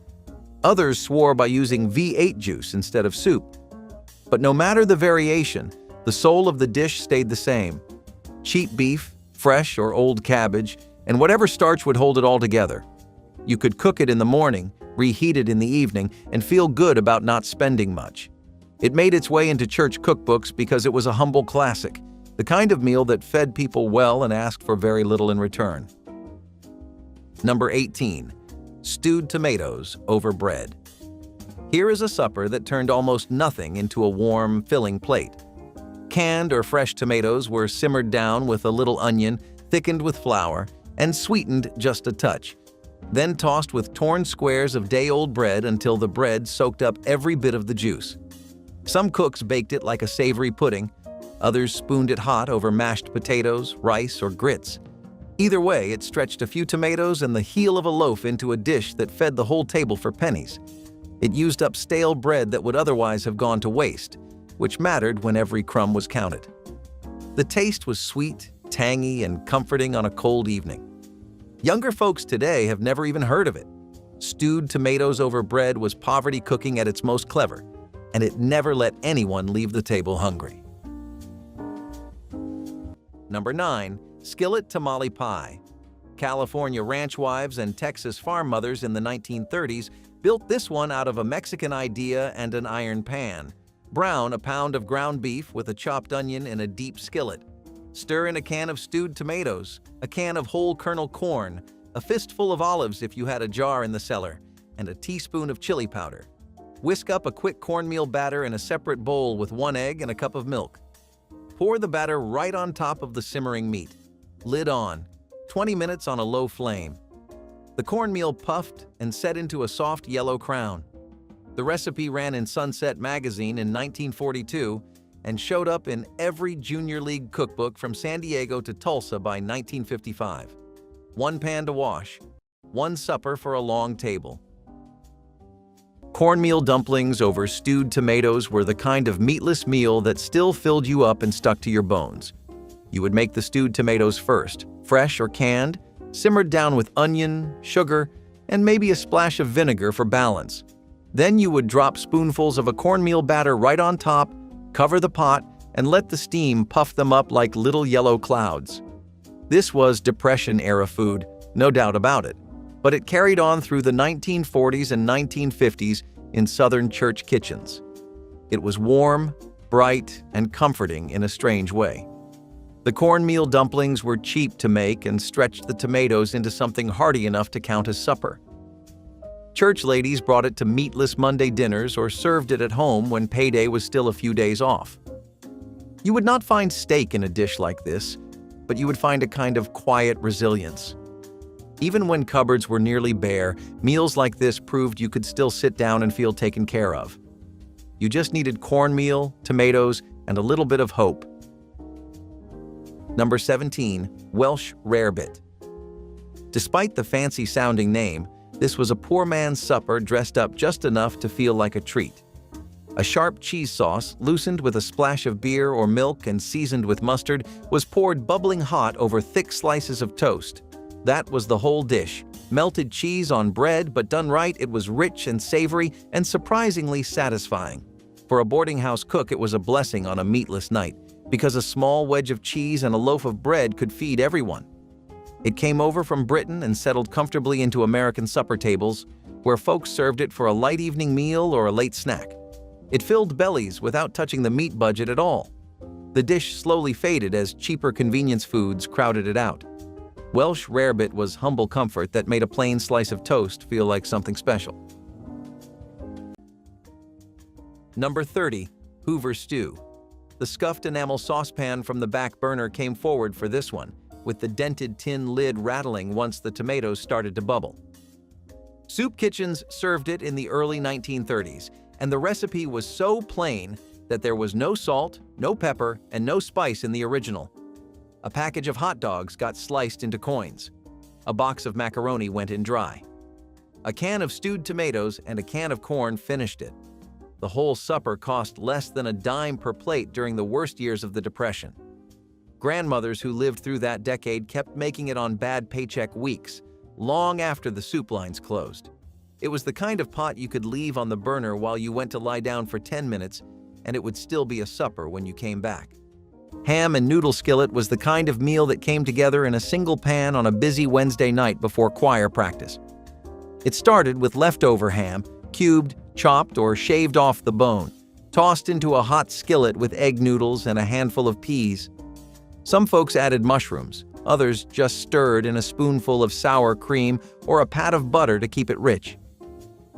Others swore by using V8 juice instead of soup. But no matter the variation, the soul of the dish stayed the same. Cheap beef, fresh or old cabbage, and whatever starch would hold it all together. You could cook it in the morning, reheat it in the evening, and feel good about not spending much. It made its way into church cookbooks because it was a humble classic, the kind of meal that fed people well and asked for very little in return. Number 18. Stewed tomatoes over bread. Here is a supper that turned almost nothing into a warm, filling plate. Canned or fresh tomatoes were simmered down with a little onion, thickened with flour, and sweetened just a touch. Then tossed with torn squares of day-old bread until the bread soaked up every bit of the juice. Some cooks baked it like a savory pudding. Others spooned it hot over mashed potatoes, rice, or grits. Either way, it stretched a few tomatoes and the heel of a loaf into a dish that fed the whole table for pennies. It used up stale bread that would otherwise have gone to waste, which mattered when every crumb was counted. The taste was sweet, tangy, and comforting on a cold evening. Younger folks today have never even heard of it. Stewed tomatoes over bread was poverty cooking at its most clever, and it never let anyone leave the table hungry. Number 9. Skillet Tamale Pie. California ranch wives and Texas farm mothers in the 1930s built this one out of a Mexican idea and an iron pan. Brown a pound of ground beef with a chopped onion in a deep skillet. Stir in a can of stewed tomatoes, a can of whole kernel corn, a fistful of olives if you had a jar in the cellar, and a teaspoon of chili powder. Whisk up a quick cornmeal batter in a separate bowl with 1 egg and a cup of milk. Pour the batter right on top of the simmering meat. Lid on. 20 minutes on a low flame. The cornmeal puffed and set into a soft yellow crown. The recipe ran in Sunset magazine in 1942 and showed up in every junior league cookbook from San Diego to Tulsa by 1955. 1 pan to wash. 1 supper for a long table. Cornmeal dumplings over stewed tomatoes were the kind of meatless meal that still filled you up and stuck to your bones. You would make the stewed tomatoes first, fresh or canned, simmered down with onion, sugar, and maybe a splash of vinegar for balance. Then you would drop spoonfuls of a cornmeal batter right on top, cover the pot, and let the steam puff them up like little yellow clouds. This was Depression-era food, no doubt about it, but it carried on through the 1940s and 1950s in Southern church kitchens. It was warm, bright, and comforting in a strange way. The cornmeal dumplings were cheap to make and stretched the tomatoes into something hearty enough to count as supper. Church ladies brought it to meatless Monday dinners or served it at home when payday was still a few days off. You would not find steak in a dish like this, but you would find a kind of quiet resilience. Even when cupboards were nearly bare, meals like this proved you could still sit down and feel taken care of. You just needed cornmeal, tomatoes, and a little bit of hope. Number 17. Welsh Rarebit. Despite the fancy-sounding name, this was a poor man's supper dressed up just enough to feel like a treat. A sharp cheese sauce, loosened with a splash of beer or milk and seasoned with mustard, was poured bubbling hot over thick slices of toast. That was the whole dish. Melted cheese on bread, but done right, it was rich and savory and surprisingly satisfying. For a boarding house cook, it was a blessing on a meatless night, because a small wedge of cheese and a loaf of bread could feed everyone. It came over from Britain and settled comfortably into American supper tables, where folks served it for a light evening meal or a late snack. It filled bellies without touching the meat budget at all. The dish slowly faded as cheaper convenience foods crowded it out. Welsh Rarebit was humble comfort that made a plain slice of toast feel like something special. Number 30. Hoover Stew. The scuffed enamel saucepan from the back burner came forward for this one, with the dented tin lid rattling once the tomatoes started to bubble. Soup kitchens served it in the early 1930s, and the recipe was so plain that there was no salt, no pepper, and no spice in the original. A package of hot dogs got sliced into coins. A box of macaroni went in dry. A can of stewed tomatoes and a can of corn finished it. The whole supper cost less than a dime per plate during the worst years of the Depression. Grandmothers who lived through that decade kept making it on bad paycheck weeks, long after the soup lines closed. It was the kind of pot you could leave on the burner while you went to lie down for 10 minutes, and it would still be a supper when you came back. Ham and noodle skillet was the kind of meal that came together in a single pan on a busy Wednesday night before choir practice. It started with leftover ham, cubed, chopped, or shaved off the bone, tossed into a hot skillet with egg noodles and a handful of peas. Some folks added mushrooms, others just stirred in a spoonful of sour cream or a pat of butter to keep it rich.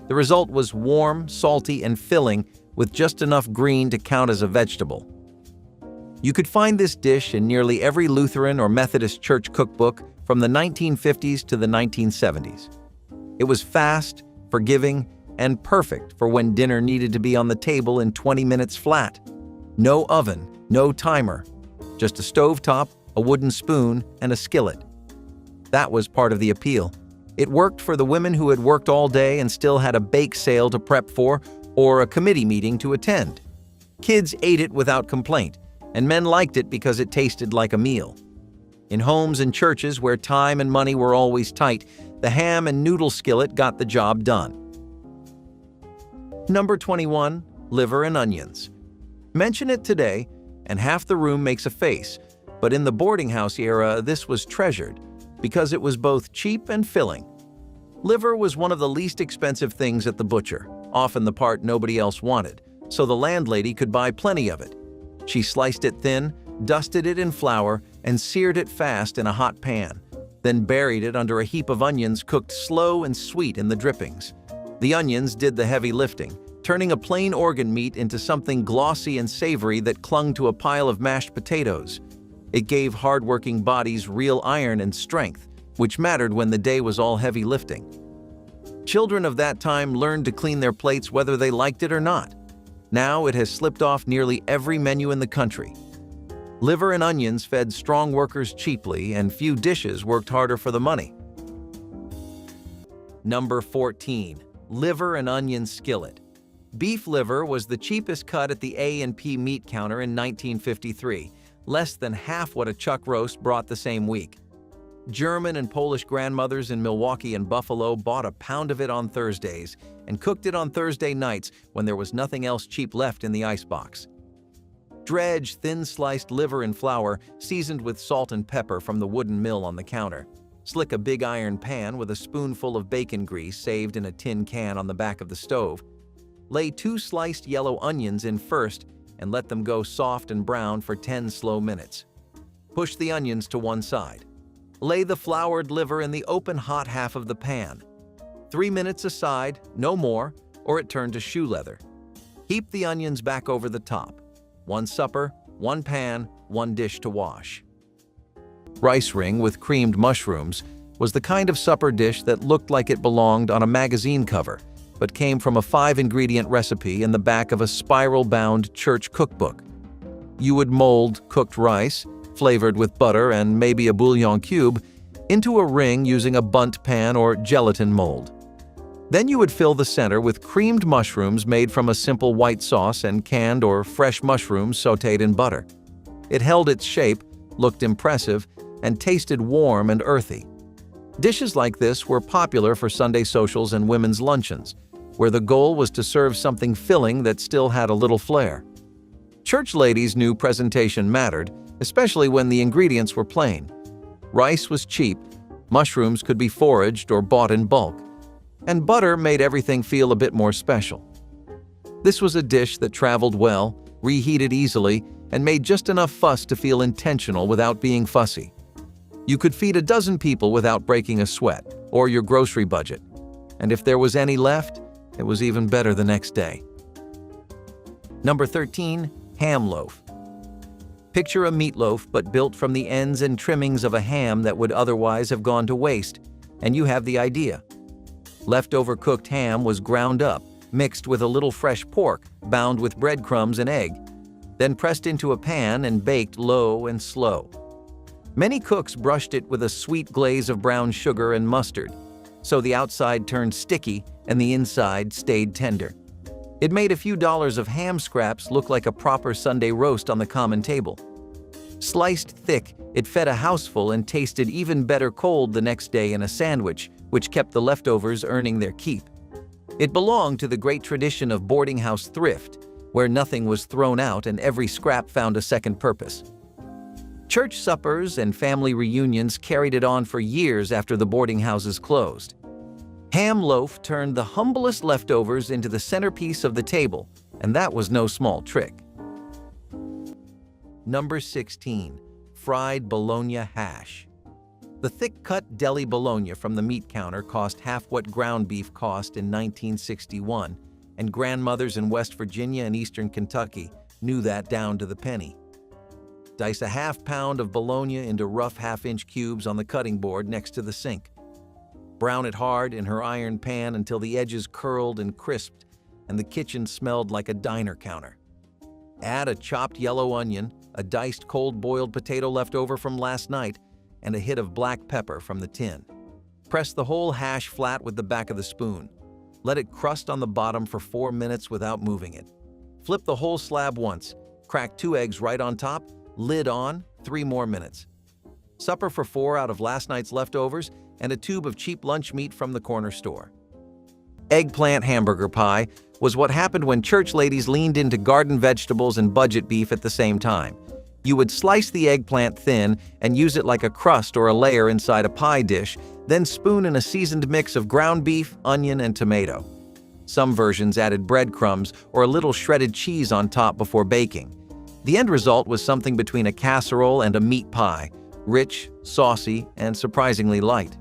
The result was warm, salty, and filling with just enough green to count as a vegetable. You could find this dish in nearly every Lutheran or Methodist church cookbook from the 1950s to the 1970s. It was fast, forgiving, and perfect for when dinner needed to be on the table in 20 minutes flat. No oven, no timer, just a stovetop, a wooden spoon, and a skillet. That was part of the appeal. It worked for the women who had worked all day and still had a bake sale to prep for or a committee meeting to attend. Kids ate it without complaint, and men liked it because it tasted like a meal. In homes and churches where time and money were always tight, the ham and noodle skillet got the job done. Number 21. Liver and onions. Mention it today, and half the room makes a face, but in the boarding house era, this was treasured because it was both cheap and filling. Liver was one of the least expensive things at the butcher, often the part nobody else wanted, so the landlady could buy plenty of it. She sliced it thin, dusted it in flour, and seared it fast in a hot pan, then buried it under a heap of onions cooked slow and sweet in the drippings. The onions did the heavy lifting, turning a plain organ meat into something glossy and savory that clung to a pile of mashed potatoes. It gave hard-working bodies real iron and strength, which mattered when the day was all heavy lifting. Children of that time learned to clean their plates whether they liked it or not. Now it has slipped off nearly every menu in the country. Liver and onions fed strong workers cheaply, and few dishes worked harder for the money. Number 14. Liver and onion skillet. Beef liver was the cheapest cut at the A&P meat counter in 1953. less than half what a chuck roast brought the same week. German and Polish grandmothers in Milwaukee and Buffalo bought a pound of it on Thursdays and cooked it on Thursday nights when there was nothing else cheap left in the icebox. Dredge thin-sliced liver in flour seasoned with salt and pepper from the wooden mill on the counter. Slick a big iron pan with a spoonful of bacon grease saved in a tin can on the back of the stove. Lay 2 sliced yellow onions in first and let them go soft and brown for 10 slow minutes. Push the onions to one side. Lay the floured liver in the open hot half of the pan. 3 minutes aside, no more, or it turned to shoe leather. Heap the onions back over the top. 1 supper, 1 pan, 1 dish to wash. Rice ring with creamed mushrooms was the kind of supper dish that looked like it belonged on a magazine cover, but came from a 5-ingredient recipe in the back of a spiral-bound church cookbook. You would mold cooked rice, flavored with butter and maybe a bouillon cube, into a ring using a bundt pan or gelatin mold. Then you would fill the center with creamed mushrooms made from a simple white sauce and canned or fresh mushrooms sautéed in butter. It held its shape, looked impressive, and tasted warm and earthy. Dishes like this were popular for Sunday socials and women's luncheons, where the goal was to serve something filling that still had a little flair. Church ladies knew presentation mattered, especially when the ingredients were plain. Rice was cheap, mushrooms could be foraged or bought in bulk, and butter made everything feel a bit more special. This was a dish that traveled well, reheated easily, and made just enough fuss to feel intentional without being fussy. You could feed a dozen people without breaking a sweat, or your grocery budget. And if there was any left, it was even better the next day. Number 13, ham loaf. Picture a meatloaf but built from the ends and trimmings of a ham that would otherwise have gone to waste, and you have the idea. Leftover cooked ham was ground up, mixed with a little fresh pork, bound with breadcrumbs and egg, then pressed into a pan and baked low and slow. Many cooks brushed it with a sweet glaze of brown sugar and mustard, so the outside turned sticky and the inside stayed tender. It made a few dollars of ham scraps look like a proper Sunday roast on the common table. Sliced thick, it fed a houseful and tasted even better cold the next day in a sandwich, which kept the leftovers earning their keep. It belonged to the great tradition of boarding house thrift, where nothing was thrown out and every scrap found a second purpose. Church suppers and family reunions carried it on for years after the boarding houses closed. Ham loaf turned the humblest leftovers into the centerpiece of the table, and that was no small trick. Number 16, fried bologna hash. The thick-cut deli bologna from the meat counter cost half what ground beef cost in 1961, and grandmothers in West Virginia and Eastern Kentucky knew that down to the penny. Dice a half pound of bologna into rough half-inch cubes on the cutting board next to the sink. Brown it hard in her iron pan until the edges curled and crisped and the kitchen smelled like a diner counter. Add a chopped yellow onion, a diced cold-boiled potato left over from last night, and a hit of black pepper from the tin. Press the whole hash flat with the back of the spoon. Let it crust on the bottom for 4 minutes without moving it. Flip the whole slab once, crack 2 eggs right on top, lid on, 3 more minutes. Supper for 4 out of last night's leftovers and a tube of cheap lunch meat from the corner store. Eggplant hamburger pie was what happened when church ladies leaned into garden vegetables and budget beef at the same time. You would slice the eggplant thin and use it like a crust or a layer inside a pie dish, then spoon in a seasoned mix of ground beef, onion, and tomato. Some versions added breadcrumbs or a little shredded cheese on top before baking. The end result was something between a casserole and a meat pie, rich, saucy, and surprisingly light.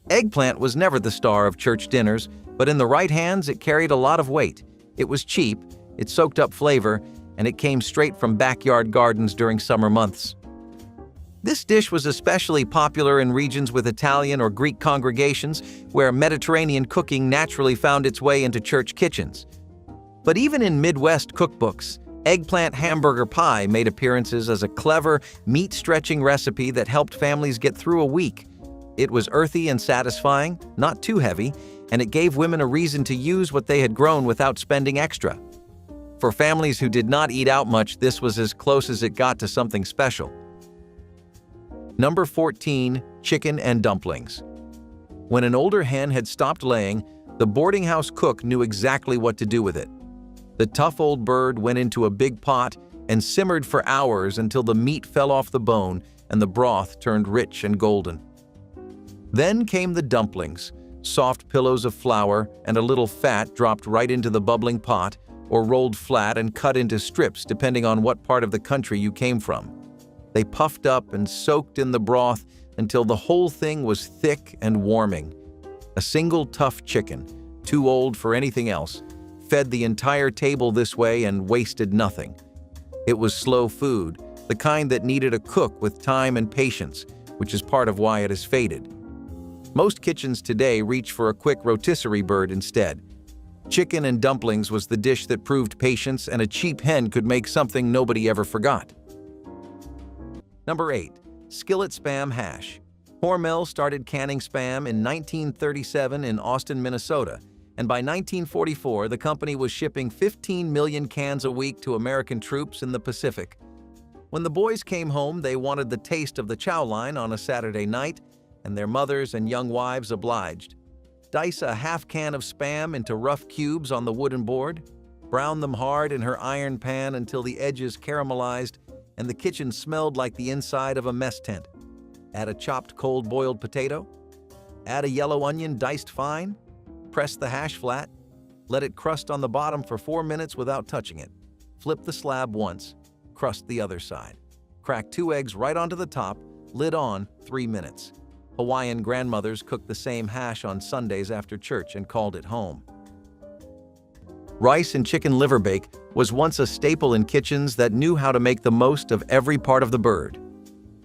Eggplant was never the star of church dinners, but in the right hands it carried a lot of weight. It was cheap, it soaked up flavor, and it came straight from backyard gardens during summer months. This dish was especially popular in regions with Italian or Greek congregations where Mediterranean cooking naturally found its way into church kitchens. But even in Midwest cookbooks, eggplant hamburger pie made appearances as a clever, meat-stretching recipe that helped families get through a week. It was earthy and satisfying, not too heavy, and it gave women a reason to use what they had grown without spending extra. For families who did not eat out much, this was as close as it got to something special. Number 14, chicken and dumplings. When an older hen had stopped laying, the boarding house cook knew exactly what to do with it. The tough old bird went into a big pot and simmered for hours until the meat fell off the bone and the broth turned rich and golden. Then came the dumplings, soft pillows of flour and a little fat dropped right into the bubbling pot or rolled flat and cut into strips depending on what part of the country you came from. They puffed up and soaked in the broth until the whole thing was thick and warming. A single tough chicken, too old for anything else, fed the entire table this way and wasted nothing. It was slow food, the kind that needed a cook with time and patience, which is part of why it has faded. Most kitchens today reach for a quick rotisserie bird instead. Chicken and dumplings was the dish that proved patience, and a cheap hen could make something nobody ever forgot. Number 8. Skillet Spam Hash. Hormel started canning Spam in 1937 in Austin, Minnesota, and by 1944 the company was shipping 15 million cans a week to American troops in the Pacific. When the boys came home, they wanted the taste of the chow line on a Saturday night, and their mothers and young wives obliged. Dice a half can of Spam into rough cubes on the wooden board, brown them hard in her iron pan until the edges caramelized and the kitchen smelled like the inside of a mess tent. Add a chopped cold boiled potato. Add a yellow onion diced fine. Press the hash flat. Let it crust on the bottom for 4 minutes without touching it. Flip the slab once. Crust the other side. Crack 2 eggs right onto the top. Lid on, 3 minutes. Hawaiian grandmothers cooked the same hash on Sundays after church and called it home. Rice and chicken liver bake was once a staple in kitchens that knew how to make the most of every part of the bird.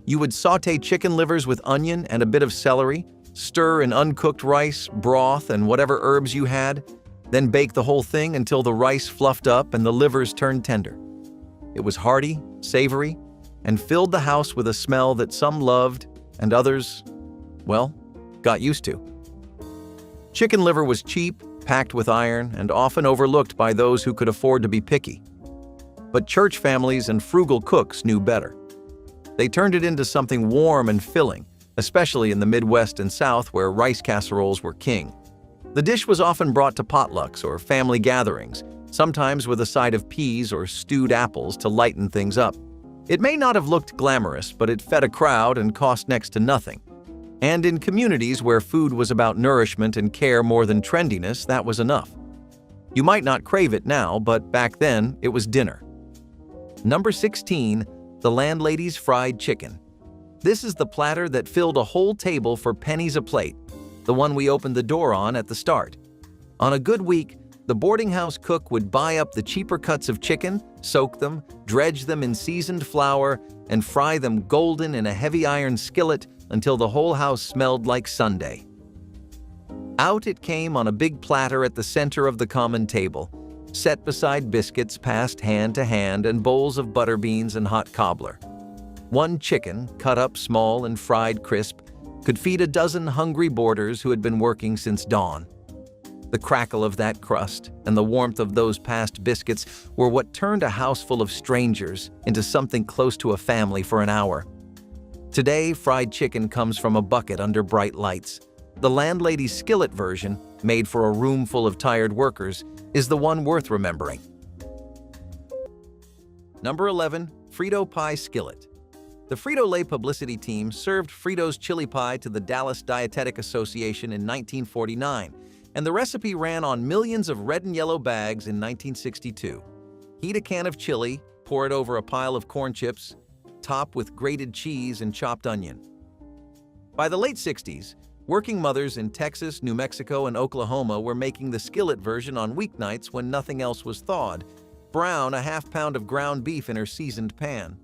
You would saute chicken livers with onion and a bit of celery, stir in uncooked rice, broth, and whatever herbs you had, then bake the whole thing until the rice fluffed up and the livers turned tender. It was hearty, savory, and filled the house with a smell that some loved and others, well, got used to. Chicken liver was cheap, packed with iron, and often overlooked by those who could afford to be picky. But church families and frugal cooks knew better. They turned it into something warm and filling, especially in the Midwest and South where rice casseroles were king. The dish was often brought to potlucks or family gatherings, sometimes with a side of peas or stewed apples to lighten things up. It may not have looked glamorous, but it fed a crowd and cost next to nothing. And in communities where food was about nourishment and care more than trendiness, that was enough. You might not crave it now, but back then, it was dinner. Number 16, the landlady's fried chicken. This is the platter that filled a whole table for pennies a plate, the one we opened the door on at the start. On a good week, the boarding house cook would buy up the cheaper cuts of chicken, soak them, dredge them in seasoned flour, and fry them golden in a heavy iron skillet until the whole house smelled like Sunday. Out it came on a big platter at the center of the common table, set beside biscuits passed hand to hand and bowls of butter beans and hot cobbler. One chicken, cut up small and fried crisp, could feed a dozen hungry boarders who had been working since dawn. The crackle of that crust and the warmth of those past biscuits were what turned a house full of strangers into something close to a family for an hour. Today, fried chicken comes from a bucket under bright lights. The landlady's skillet version, made for a room full of tired workers, is the one worth remembering. Number 11, Frito Pie Skillet. The Frito-Lay publicity team served Frito's chili pie to the Dallas Dietetic Association in 1949, and the recipe ran on millions of red and yellow bags in 1962. Heat a can of chili, pour it over a pile of corn chips, top with grated cheese and chopped onion. By the late 60s, working mothers in Texas, New Mexico, and Oklahoma were making the skillet version on weeknights when nothing else was thawed. Brown a half pound of ground beef in her seasoned pan.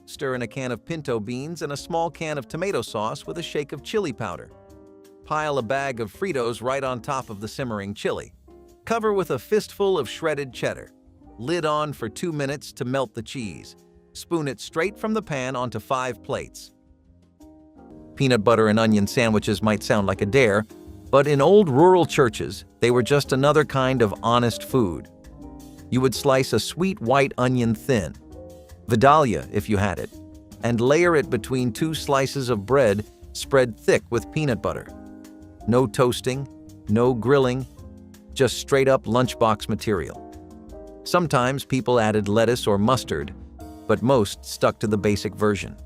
Stir in a can of pinto beans and a small can of tomato sauce with a shake of chili powder. Pile a bag of Fritos right on top of the simmering chili. Cover with a fistful of shredded cheddar. Lid on for 2 minutes to melt the cheese. Spoon it straight from the pan onto 5 plates. Peanut butter and onion sandwiches might sound like a dare, but in old rural churches, they were just another kind of honest food. You would slice a sweet white onion thin, Vidalia if you had it, and layer it between two slices of bread spread thick with peanut butter. No toasting, no grilling, just straight-up lunchbox material. Sometimes people added lettuce or mustard, but most stuck to the basic version.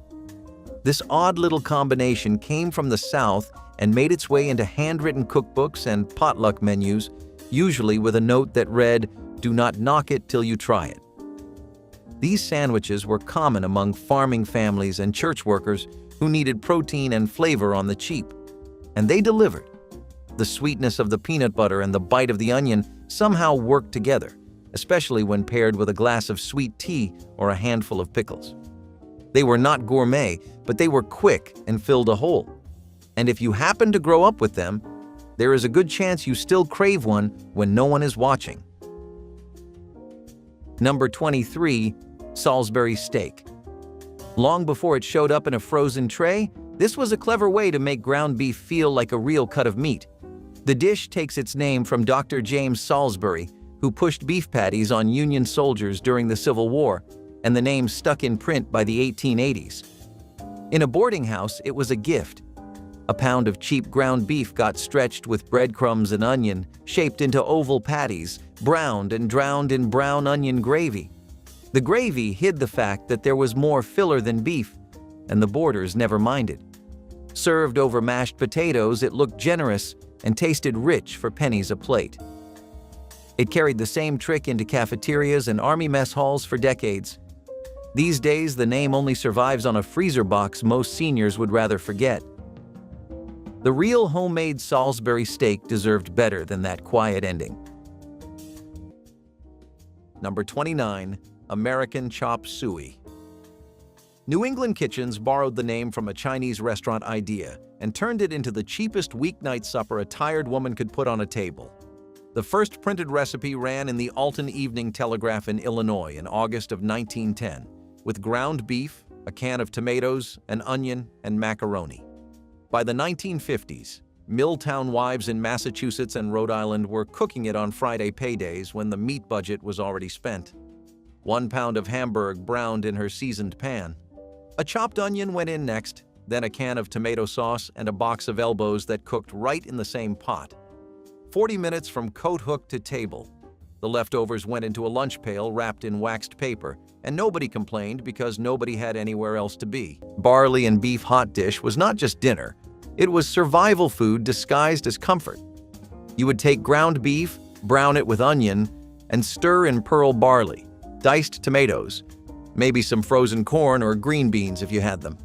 This odd little combination came from the South and made its way into handwritten cookbooks and potluck menus, usually with a note that read, "Do not knock it till you try it." These sandwiches were common among farming families and church workers who needed protein and flavor on the cheap. And they delivered. The sweetness of the peanut butter and the bite of the onion somehow worked together, especially when paired with a glass of sweet tea or a handful of pickles. They were not gourmet, but they were quick and filled a hole. And if you happen to grow up with them, there is a good chance you still crave one when no one is watching. Number 23, Salisbury steak. Long before it showed up in a frozen tray, this was a clever way to make ground beef feel like a real cut of meat. The dish takes its name from Dr. James Salisbury, who pushed beef patties on Union soldiers during the Civil War, and the name stuck in print by the 1880s. In a boarding house, it was a gift. A pound of cheap ground beef got stretched with breadcrumbs and onion, shaped into oval patties, browned and drowned in brown onion gravy. The gravy hid the fact that there was more filler than beef, and the boarders never minded. Served over mashed potatoes, it looked generous and tasted rich for pennies a plate. It carried the same trick into cafeterias and army mess halls for decades. These days, the name only survives on a freezer box most seniors would rather forget. The real homemade Salisbury steak deserved better than that quiet ending. Number 29, American chop suey. New England kitchens borrowed the name from a Chinese restaurant idea and turned it into the cheapest weeknight supper a tired woman could put on a table. The first printed recipe ran in the Alton Evening Telegraph in Illinois in August of 1910, with ground beef, a can of tomatoes, an onion, and macaroni. By the 1950s, Milltown wives in Massachusetts and Rhode Island were cooking it on Friday paydays when the meat budget was already spent. 1 pound of Hamburg browned in her seasoned pan. A chopped onion went in next, then a can of tomato sauce and a box of elbows that cooked right in the same pot. 40 minutes from coat hook to table. The leftovers went into a lunch pail wrapped in waxed paper, and nobody complained because nobody had anywhere else to be. Barley and beef hot dish was not just dinner, it was survival food disguised as comfort. You would take ground beef, brown it with onion, and stir in pearl barley, diced tomatoes, maybe some frozen corn or green beans if you had them.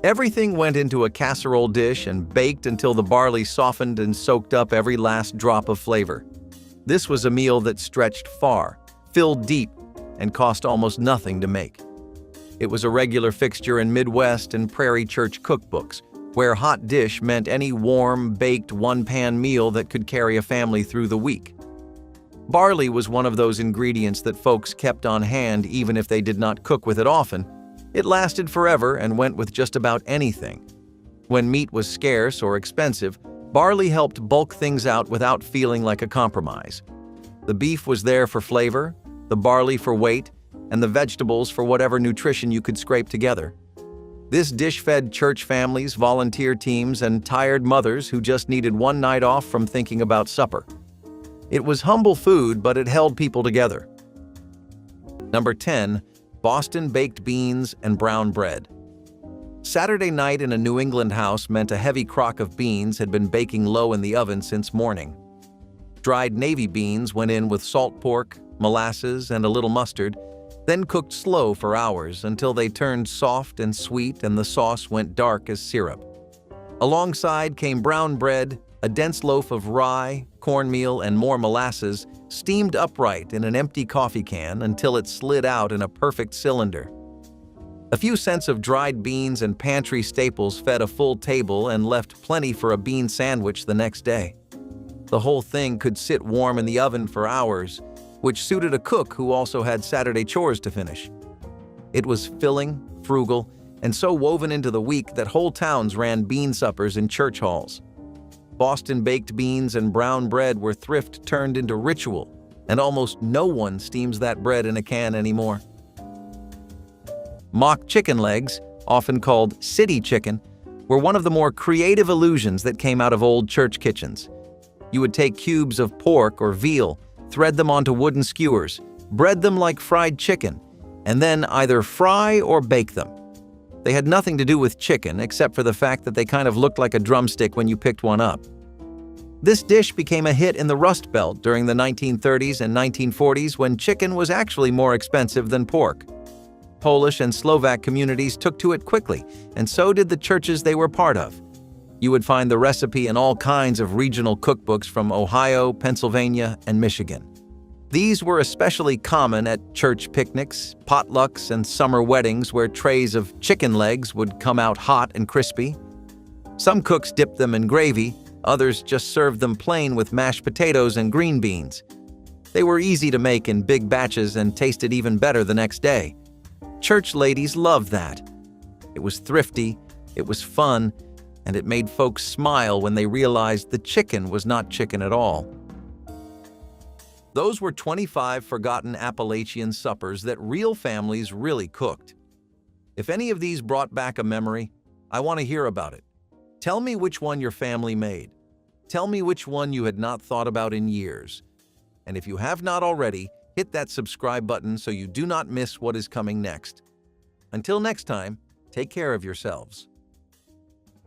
Everything went into a casserole dish and baked until the barley softened and soaked up every last drop of flavor. This was a meal that stretched far, filled deep, and cost almost nothing to make. It was a regular fixture in Midwest and Prairie Church cookbooks, where hot dish meant any warm, baked, one-pan meal that could carry a family through the week. Barley was one of those ingredients that folks kept on hand even if they did not cook with it often. It lasted forever and went with just about anything. When meat was scarce or expensive, barley helped bulk things out without feeling like a compromise. The beef was there for flavor, the barley for weight, and the vegetables for whatever nutrition you could scrape together. This dish fed church families, volunteer teams, and tired mothers who just needed one night off from thinking about supper. It was humble food, but it held people together. Number 10, Boston baked beans and brown bread. Saturday night in a New England house meant a heavy crock of beans had been baking low in the oven since morning. Dried navy beans went in with salt pork, molasses, and a little mustard, then cooked slow for hours until they turned soft and sweet and the sauce went dark as syrup. Alongside came brown bread, a dense loaf of rye, cornmeal, and more molasses, steamed upright in an empty coffee can until it slid out in a perfect cylinder. A few cents of dried beans and pantry staples fed a full table and left plenty for a bean sandwich the next day. The whole thing could sit warm in the oven for hours, which suited a cook who also had Saturday chores to finish. It was filling, frugal, and so woven into the week that whole towns ran bean suppers in church halls. Boston baked beans and brown bread were thrift turned into ritual, and almost no one steams that bread in a can anymore. Mock chicken legs, often called city chicken, were one of the more creative illusions that came out of old church kitchens. You would take cubes of pork or veal, thread them onto wooden skewers, bread them like fried chicken, and then either fry or bake them. They had nothing to do with chicken except for the fact that they kind of looked like a drumstick when you picked one up. This dish became a hit in the Rust Belt during the 1930s and 1940s when chicken was actually more expensive than pork. Polish and Slovak communities took to it quickly, and so did the churches they were part of. You would find the recipe in all kinds of regional cookbooks from Ohio, Pennsylvania, and Michigan. These were especially common at church picnics, potlucks, and summer weddings where trays of chicken legs would come out hot and crispy. Some cooks dipped them in gravy, others just served them plain with mashed potatoes and green beans. They were easy to make in big batches and tasted even better the next day. Church ladies loved that. It was thrifty, it was fun, and it made folks smile when they realized the chicken was not chicken at all. Those were 25 forgotten Appalachian suppers that real families really cooked. If any of these brought back a memory, I want to hear about it. Tell me which one your family made. Tell me which one you had not thought about in years. And if you have not already, hit that subscribe button so you do not miss what is coming next. Until next time, take care of yourselves.